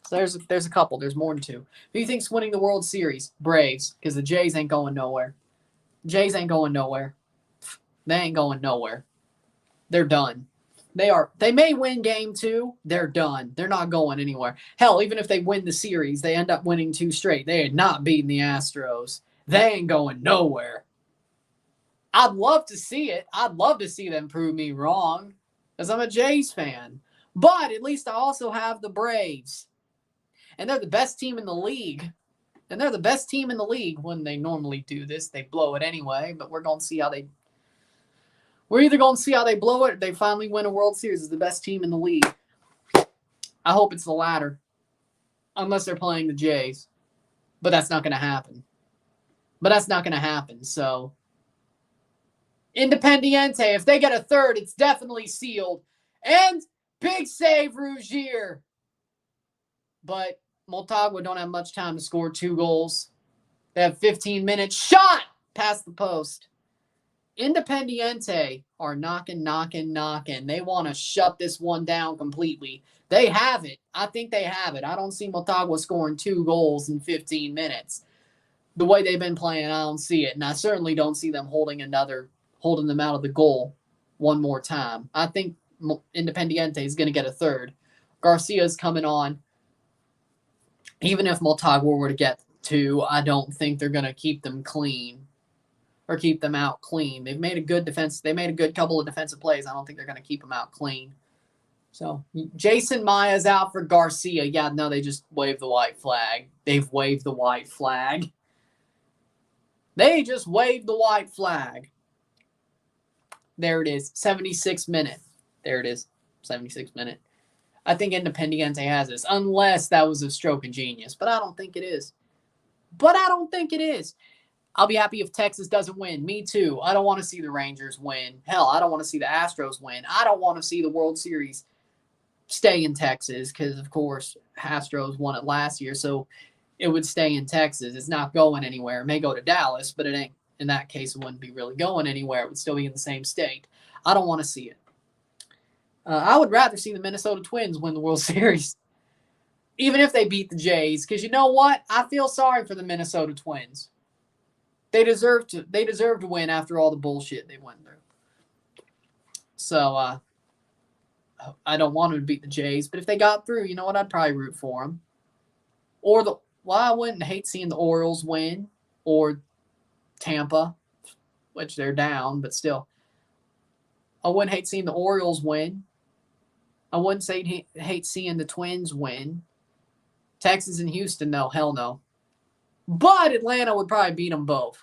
Speaker 1: So there's a couple. There's more than two. Who do you think's winning the World Series? Braves, because the Jays ain't going nowhere. Jays ain't going nowhere. They ain't going nowhere. They're done. They may win game 2. They're done. They're not going anywhere. Hell, even if they win the series, they end up winning 2 straight. They had not beaten the Astros. They ain't going nowhere. I'd love to see it. I'd love to see them prove me wrong because I'm a Jays fan. But at least I also have the Braves. And they're the best team in the league. And they're the best team in the league. When they normally do this, they blow it anyway. But we're going to see how they... We're either going to see how they blow it or they finally win a World Series as the best team in the league. I hope it's the latter. Unless they're playing the Jays. But that's not going to happen. So... Independiente, if they get a third, it's definitely sealed. And big save, Rougier. But Motagua don't have much time to score 2 goals. They have 15 minutes. Shot past the post. Independiente are knocking. They want to shut this one down completely. They have it. I think they have it. I don't see Motagua scoring 2 goals in 15 minutes. The way they've been playing, I don't see it. And I certainly don't see them holding them out of the goal one more time. I think Independiente is going to get a third. Garcia's coming on. Even if Motagua were to get 2, I don't think they're going to keep them clean. or keep them out clean. They've made a good defense. They made a good couple of defensive plays. I don't think they're going to keep them out clean. So Jason Maya's out for Garcia. Yeah, no, they just waved the white flag. They've waved the white flag. They just waved the white flag. There it is, 76 minute. There it is, 76 minute. I think Independiente has this, unless that was a stroke of genius. But I don't think it is. I'll be happy if Texas doesn't win. Me too. I don't want to see the Rangers win. Hell, I don't want to see the Astros win. I don't want to see the World Series stay in Texas because, of course, Astros won it last year, so it would stay in Texas. It's not going anywhere. It may go to Dallas, but it ain't. In that case, it wouldn't be really going anywhere. It would still be in the same state. I don't want to see it. I would rather see the Minnesota Twins win the World Series, even if they beat the Jays, because you know what? I feel sorry for the Minnesota Twins. They deserve to win after all the bullshit they went through. So I don't want them to beat the Jays, but if they got through, you know what? I'd probably root for them. I wouldn't hate seeing the Orioles win, or Tampa, which they're down, but still. I wouldn't hate seeing the Orioles win. I wouldn't hate seeing the Twins win. Texas and Houston, no, hell no. But Atlanta would probably beat them both.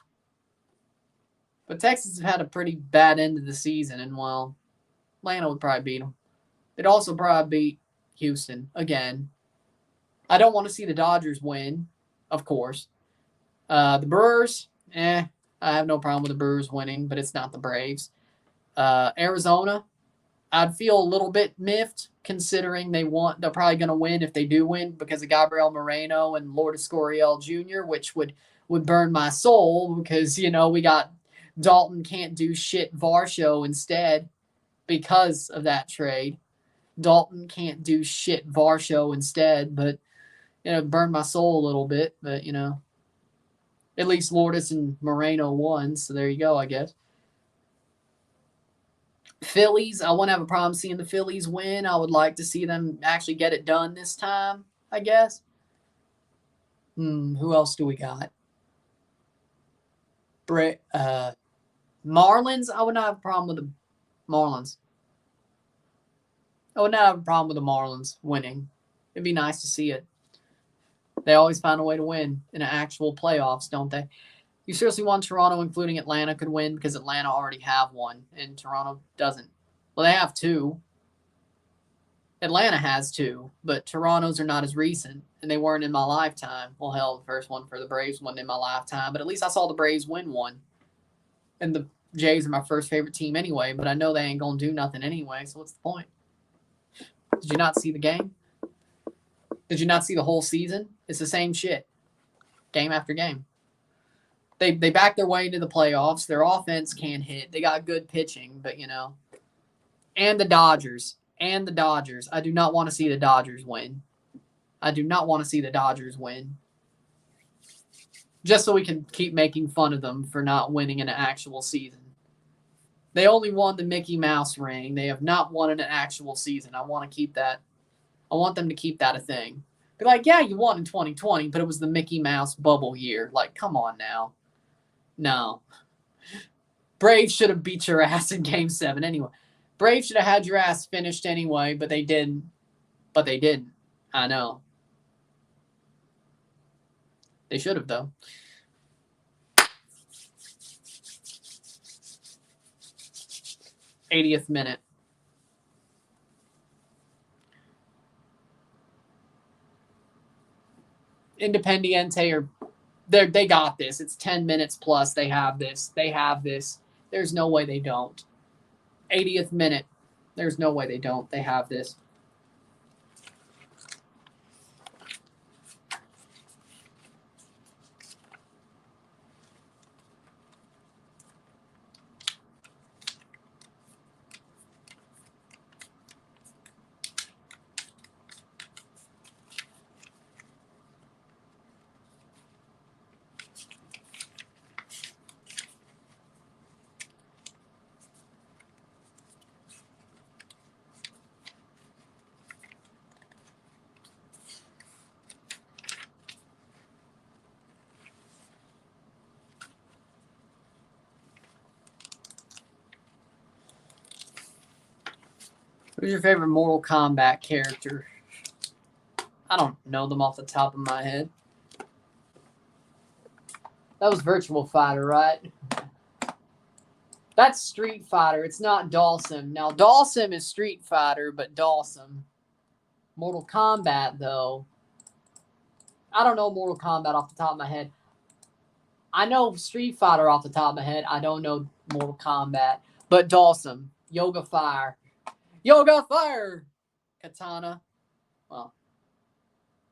Speaker 1: But Texas had a pretty bad end of the season, and, well, Atlanta would probably beat them. They'd also probably beat Houston again. I don't want to see the Dodgers win, of course. The Brewers, I have no problem with the Brewers winning, but it's not the Braves. Arizona, I'd feel a little bit miffed considering they're probably going to win if they do win because of Gabriel Moreno and Lourdes Gurriel Jr., which would burn my soul because, we got Dalton can't do shit Varsho instead because of that trade. Dalton can't do shit Varsho instead, but, burned my soul a little bit. But, at least Lourdes and Moreno won, so there you go, I guess. Phillies, I wouldn't have a problem seeing the Phillies win. I would like to see them actually get it done this time, I guess. Who else do we got? Marlins, I would not have a problem with the Marlins. I would not have a problem with the Marlins winning. It'd be nice to see it. They always find a way to win in actual playoffs, don't they? You seriously want Toronto, including Atlanta, could win because Atlanta already have one and Toronto doesn't. Well, they have two. Atlanta has two, but Toronto's are not as recent, and they weren't in my lifetime. Well, hell, the first one for the Braves wasn't in my lifetime, but at least I saw the Braves win one. And the Jays are my first favorite team anyway, but I know they ain't going to do nothing anyway, so what's the point? Did you not see the game? Did you not see the whole season? It's the same shit. Game after game. They back their way into the playoffs. Their offense can't hit. They got good pitching, but, And the Dodgers. I do not want to see the Dodgers win. Just so we can keep making fun of them for not winning an actual season. They only won the Mickey Mouse ring. They have not won an actual season. I want to keep that. I want them to keep that a thing. Be like, yeah, you won in 2020, but it was the Mickey Mouse bubble year. Like, come on now. No. Braves should have beat your ass in Game 7 anyway. Braves should have had your ass finished anyway, but they didn't. I know. They should have, though. '80th minute. Independiente they got this. It's 10 minutes plus. They have this. There's no way they don't. 80th minute. There's no way they don't. They have this. Who's your favorite Mortal Kombat character? I don't know them off the top of my head. That was Virtual Fighter, right? That's Street Fighter. It's not Dawson. Now, Dawson is Street Fighter, but Dawson. Mortal Kombat, though. I don't know Mortal Kombat off the top of my head. I know Street Fighter off the top of my head. I don't know Mortal Kombat. But Dawson. Yoga Fire. Yoga Fire! Katana. Well.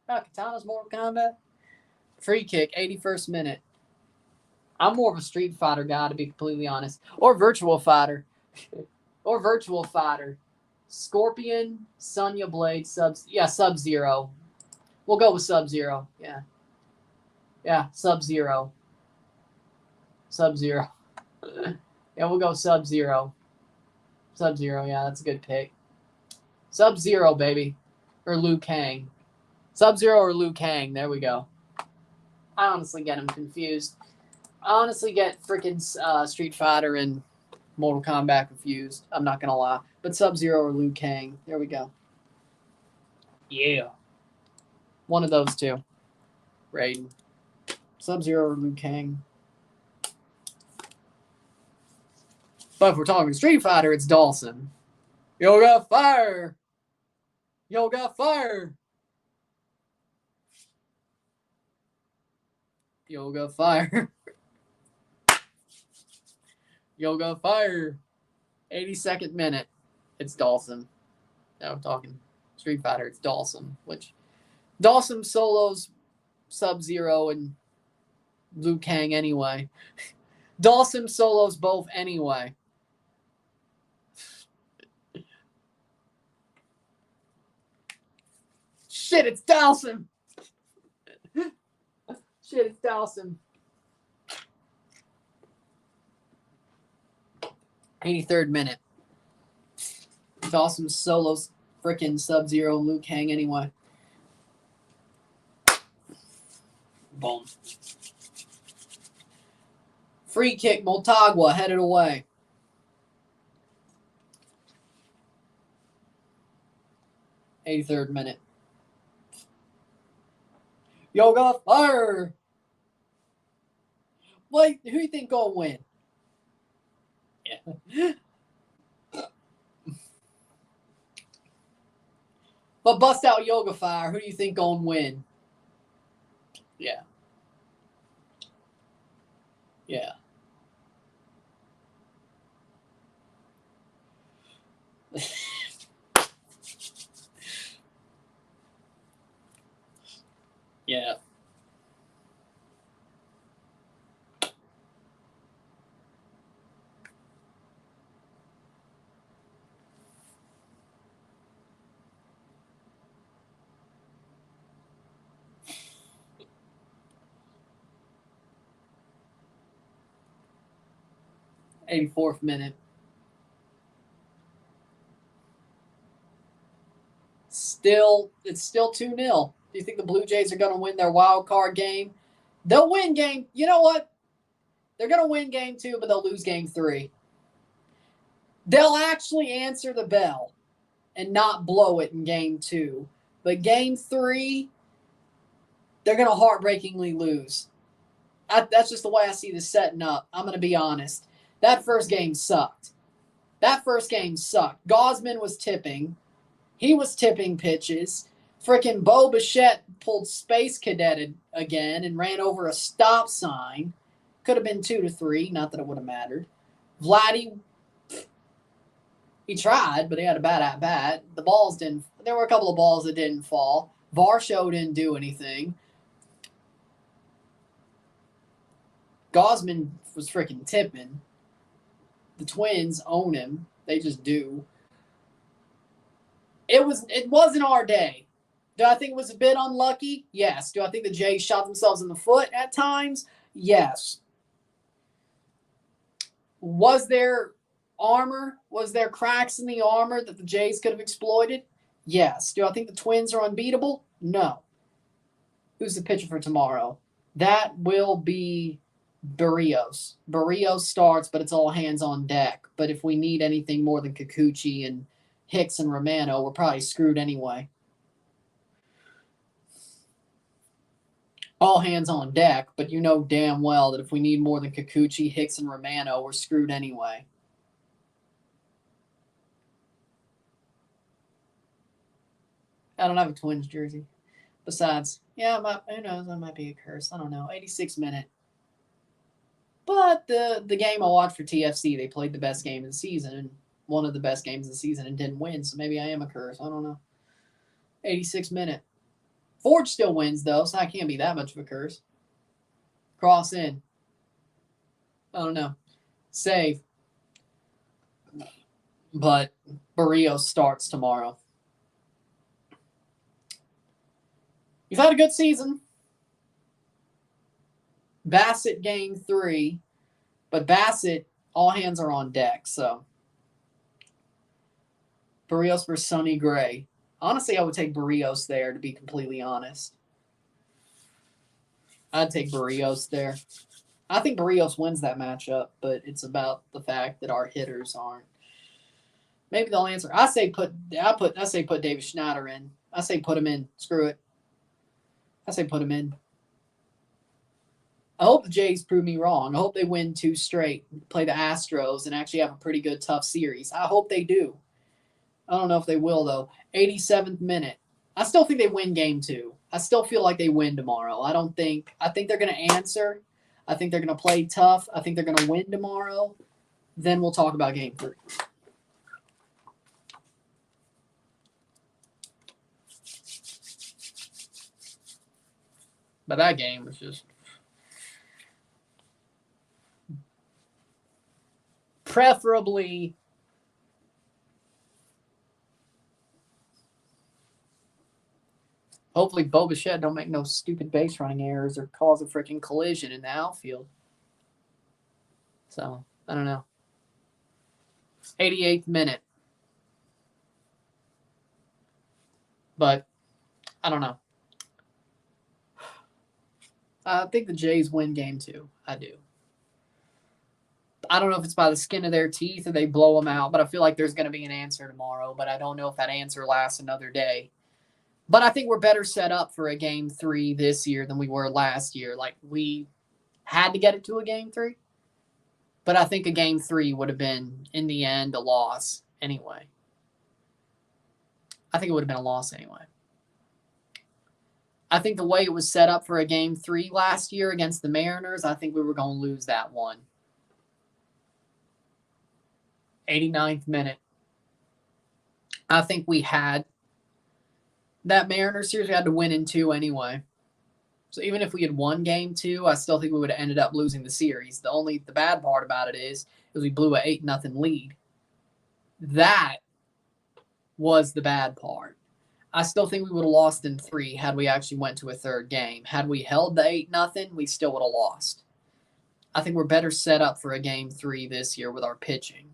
Speaker 1: Katana's Mortal Kombat. Free kick, 81st minute. I'm more of a Street Fighter guy, to be completely honest. Or Virtual Fighter. Scorpion, Sonya Blade, Sub-Zero. We'll go with Sub-Zero. Yeah, Sub-Zero. Yeah, we'll go Sub-Zero. Sub-Zero, yeah, that's a good pick. Sub-Zero, baby. Or Liu Kang. Sub-Zero or Liu Kang. There we go. I honestly get them confused. I honestly get freaking Street Fighter and Mortal Kombat confused. I'm not going to lie. But Sub-Zero or Liu Kang. There we go. Yeah. One of those two. Raiden. Sub-Zero or Liu Kang. But if we're talking Street Fighter, it's Dawson. Yoga Fire! Yoga Fire! Yoga Fire. Yoga Fire. 82nd minute. It's Dawson. Now I'm talking Street Fighter. It's Dawson. Which Dawson solos Sub-Zero and Liu Kang anyway. Dawson solos both anyway. Shit, it's Dawson. Shit, it's Dawson. 83rd minute. Dawson solos freaking Sub-Zero and Liu Kang anyway. Boom. Free kick, Motagua headed away. '83rd minute. Yoga Fire! Wait, who do you think gonna win? Yeah. But bust out Yoga Fire. Who do you think gonna win? Yeah. Yeah. Yeah. '84th minute. It's still 2-0. Do you think the Blue Jays are going to win their wild card game? They'll win game. You know what? They're going to win game 2, but they'll lose game 3. They'll actually answer the bell and not blow it in game 2. But game 3, they're going to heartbreakingly lose. That's just the way I see this setting up. I'm going to be honest. That first game sucked. Gosman was tipping. He was tipping pitches. Freaking Bo Bichette pulled Space Cadet again and ran over a stop sign. Could have been 2-3. Not that it would have mattered. Vladdy, he tried, but he had a bad at-bat. The balls didn't. There were a couple of balls that didn't fall. Varsho didn't do anything. Gosman was freaking tipping. The Twins own him. They just do. It wasn't our day. Do I think it was a bit unlucky? Yes. Do I think the Jays shot themselves in the foot at times? Yes. Was there armor? Was there cracks in the armor that the Jays could have exploited? Yes. Do I think the Twins are unbeatable? No. Who's the pitcher for tomorrow? That will be Barrios. Barrios starts, but it's all hands on deck. But if we need anything more than Kikuchi and Hicks and Romano, we're probably screwed anyway. All hands on deck, but you know damn well that if we need more than Kikuchi, Hicks, and Romano, we're screwed anyway. I don't have a Twins jersey. Besides, yeah, who knows? That might be a curse. I don't know. 86 minute. But the game I watched for TFC, they played the best game of the season and one of the best games of the season and didn't win. So maybe I am a curse. I don't know. 86 minute. Forge still wins though, so I can't be that much of a curse. Cross in. I don't know. Save. But Barrios starts tomorrow. He's had a good season. Bassett game 3. But Bassett, all hands are on deck, so. Barrios versus Sonny Gray. Honestly, I would take Barrios there, to be completely honest. I'd take Barrios there. I think Barrios wins that matchup, but it's about the fact that our hitters aren't. Maybe they'll answer. I say put David Schneider in. I say put him in. Screw it. I say put him in. I hope the Jays prove me wrong. I hope they win 2 straight, play the Astros, and actually have a pretty good, tough series. I hope they do. I don't know if they will, though. 87th minute. I still think they win game 2. I still feel like they win tomorrow. I think they're going to answer. I think they're going to play tough. I think they're going to win tomorrow. Then we'll talk about game 3. But that game was just preferably hopefully Bo Bichette don't make no stupid base running errors or cause a freaking collision in the outfield. So, I don't know. 88th minute. But, I don't know. I think the Jays win game 2. I do. I don't know if it's by the skin of their teeth or they blow them out, but I feel like there's going to be an answer tomorrow. But I don't know if that answer lasts another day. But I think we're better set up for a game 3 this year than we were last year. Like, we had to get it to a game 3. But I think a game 3 would have been, in the end, a loss anyway. I think it would have been a loss anyway. I think the way it was set up for a game 3 last year against the Mariners, I think we were going to lose that one. 89th minute. I think we had that Mariners series. We had to win in 2 anyway. So even if we had won game 2, I still think we would have ended up losing the series. The bad part about it is we blew an 8-0 lead. That was the bad part. I still think we would have lost in 3 had we actually went to a third game. Had we held the 8-0, we still would have lost. I think we're better set up for a game 3 this year with our pitching.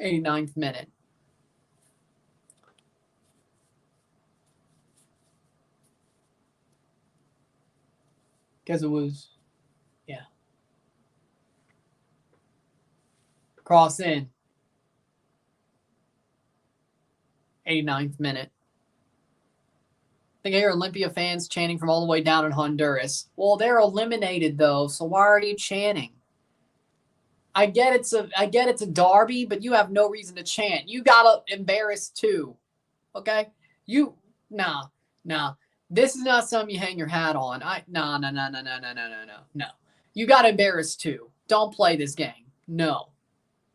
Speaker 1: 89th minute. Because it was, yeah. Cross in. 89th minute. I think I hear Olympia fans chanting from all the way down in Honduras. Well, they're eliminated though, so why are you chanting? I get it's a derby, but you have no reason to chant. You gotta embarrass too. Okay? Nah. This is not something you hang your hat on. No. You gotta embarrass too. Don't play this game. No.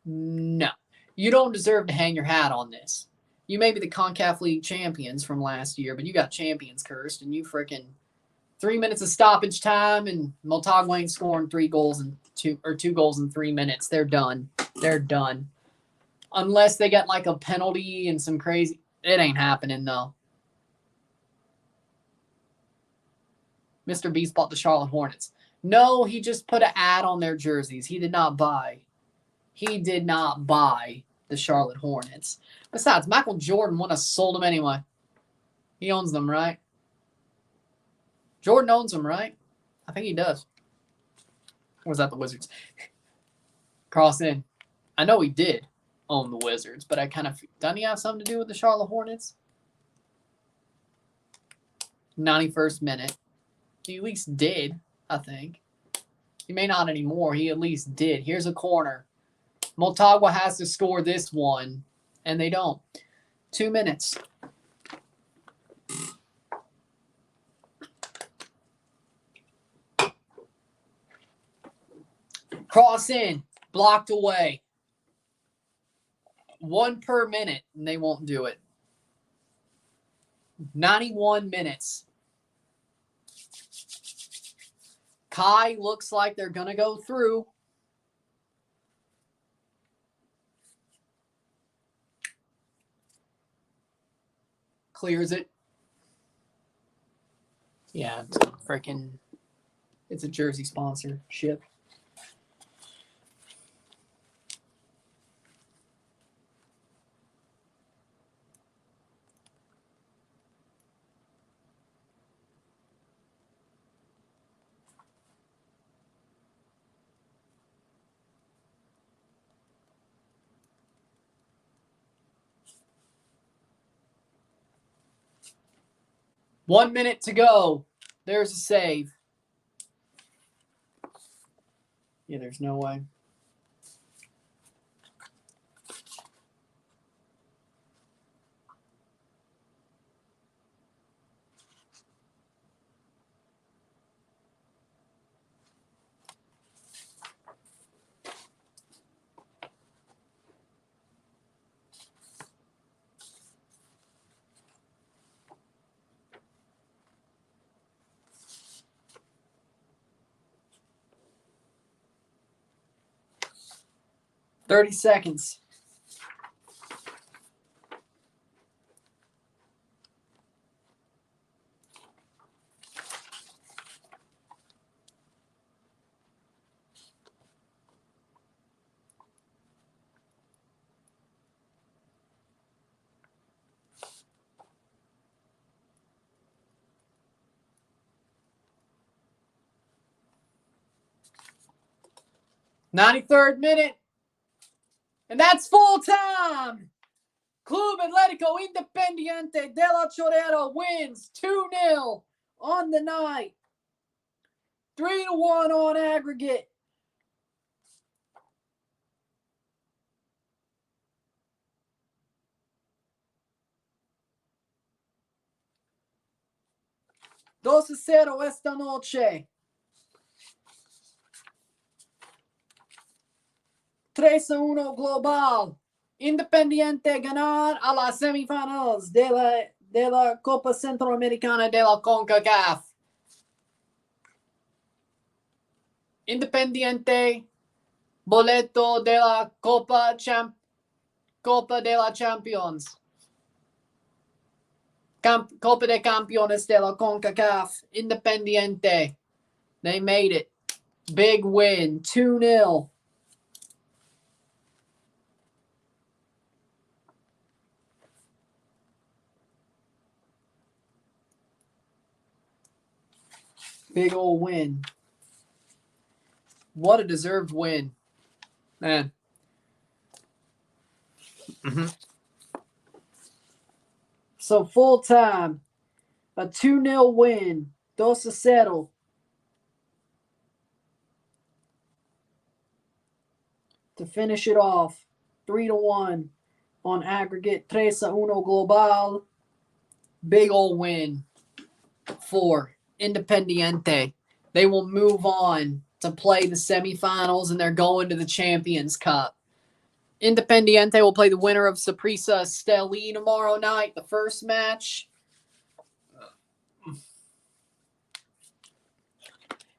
Speaker 1: You don't deserve to hang your hat on this. You may be the CONCACAF League champions from last year, but you got champions cursed, and you freaking 3 minutes of stoppage time, and Motagua ain't scoring 2 goals in 3 minutes. They're done. Unless they get like a penalty and some crazy. It ain't happening though. Mr. Beast bought the Charlotte Hornets. No, he just put an ad on their jerseys. He did not buy the Charlotte Hornets. Besides, Michael Jordan wouldn't have sold them anyway. He owns them, right? Jordan owns them, right? I think he does. Or was that the Wizards? Cross in. I know he did. own the Wizards, but I kind of doesn't he have something to do with the Charlotte Hornets? 91st minute. He at least did, I think. He may not anymore. He at least did. Here's a corner. Motagua has to score this one, and they don't. 2 minutes. Cross in. Blocked away. 1 per minute, and they won't do it. 91 minutes. Kai looks like they're going to go through. Clears it. Yeah, it's a jersey sponsorship. One minute to go. There's a save. Yeah, there's no way. Thirty seconds. $93rd minute. And that's full time. Club Atletico Independiente de la Chorrera wins 2-0 on the night. 3-1 on aggregate. Dos a 0 esta noche. 3-1 global. Independiente ganar a las semifinals de la Copa Centroamericana de la CONCACAF. Independiente boleto de la Copa de la Champions. Copa de Campeones de la CONCACAF. Independiente. They made it. Big win. 2-0. Big old win. What a deserved win. Man. So full time. A 2-0 win. 2-0. To finish it off. 3-1 on aggregate. 3-1 global. Big old win for Independiente. They will move on to play the semifinals, and they're going to the Champions Cup. Independiente will play the winner of Saprissa Esteli tomorrow night, the first match.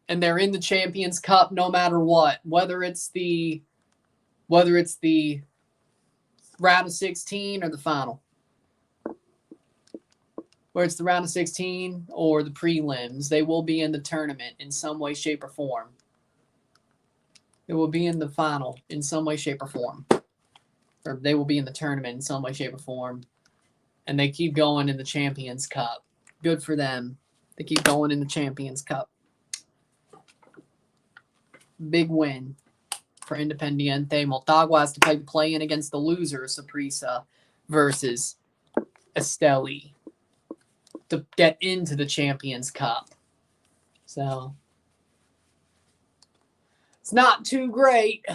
Speaker 1: And they're in the Champions Cup no matter what, whether it's the round of 16 or the final. Where it's the round of 16 or the prelims, they will be in the tournament in some way, shape, or form. They will be in the final in some way, shape, or form. Or they will be in the tournament in some way, shape, or form. And they keep going in the Champions Cup. Good for them. They keep going in the Champions Cup. Big win. for Independiente. Motagua has to play the play-in against the loser, Saprissa, versus Esteli to get into the Champions Cup. So it's not too great.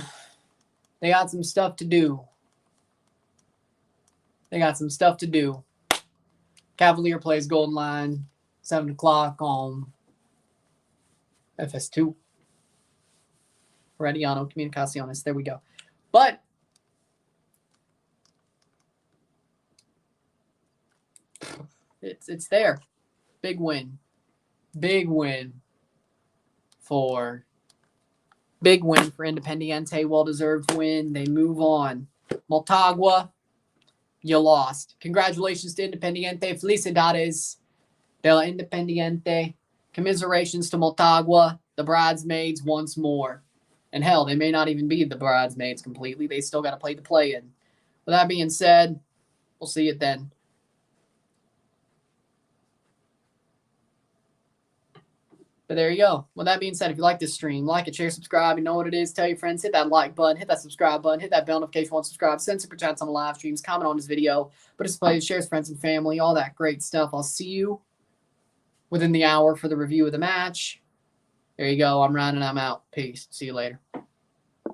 Speaker 1: They got some stuff to do. Cavalier plays Golden Line, 7 o'clock on FS2. Radiano Comunicaciones. There we go. But it's there. Big win for Independiente. Well-deserved win. They move on. Motagua, you lost. Congratulations to Independiente. Felicidades de la Independiente. Commiserations to Motagua, the bridesmaids once more. And hell, they may not even be the bridesmaids completely. They still got to play the play-in. With that being said, we'll see it then. But there you go. With that being said, if you like this stream, like it, share, subscribe. You know what it is. Tell your friends. Hit that like button. Hit that subscribe button. Hit that bell notification once subscribe. Send super chats on the live streams. Comment on this video. Participate, share with friends and family. All that great stuff. I'll see you within the hour for the review of the match. There you go. I'm Ryan and I'm out. Peace. See you later.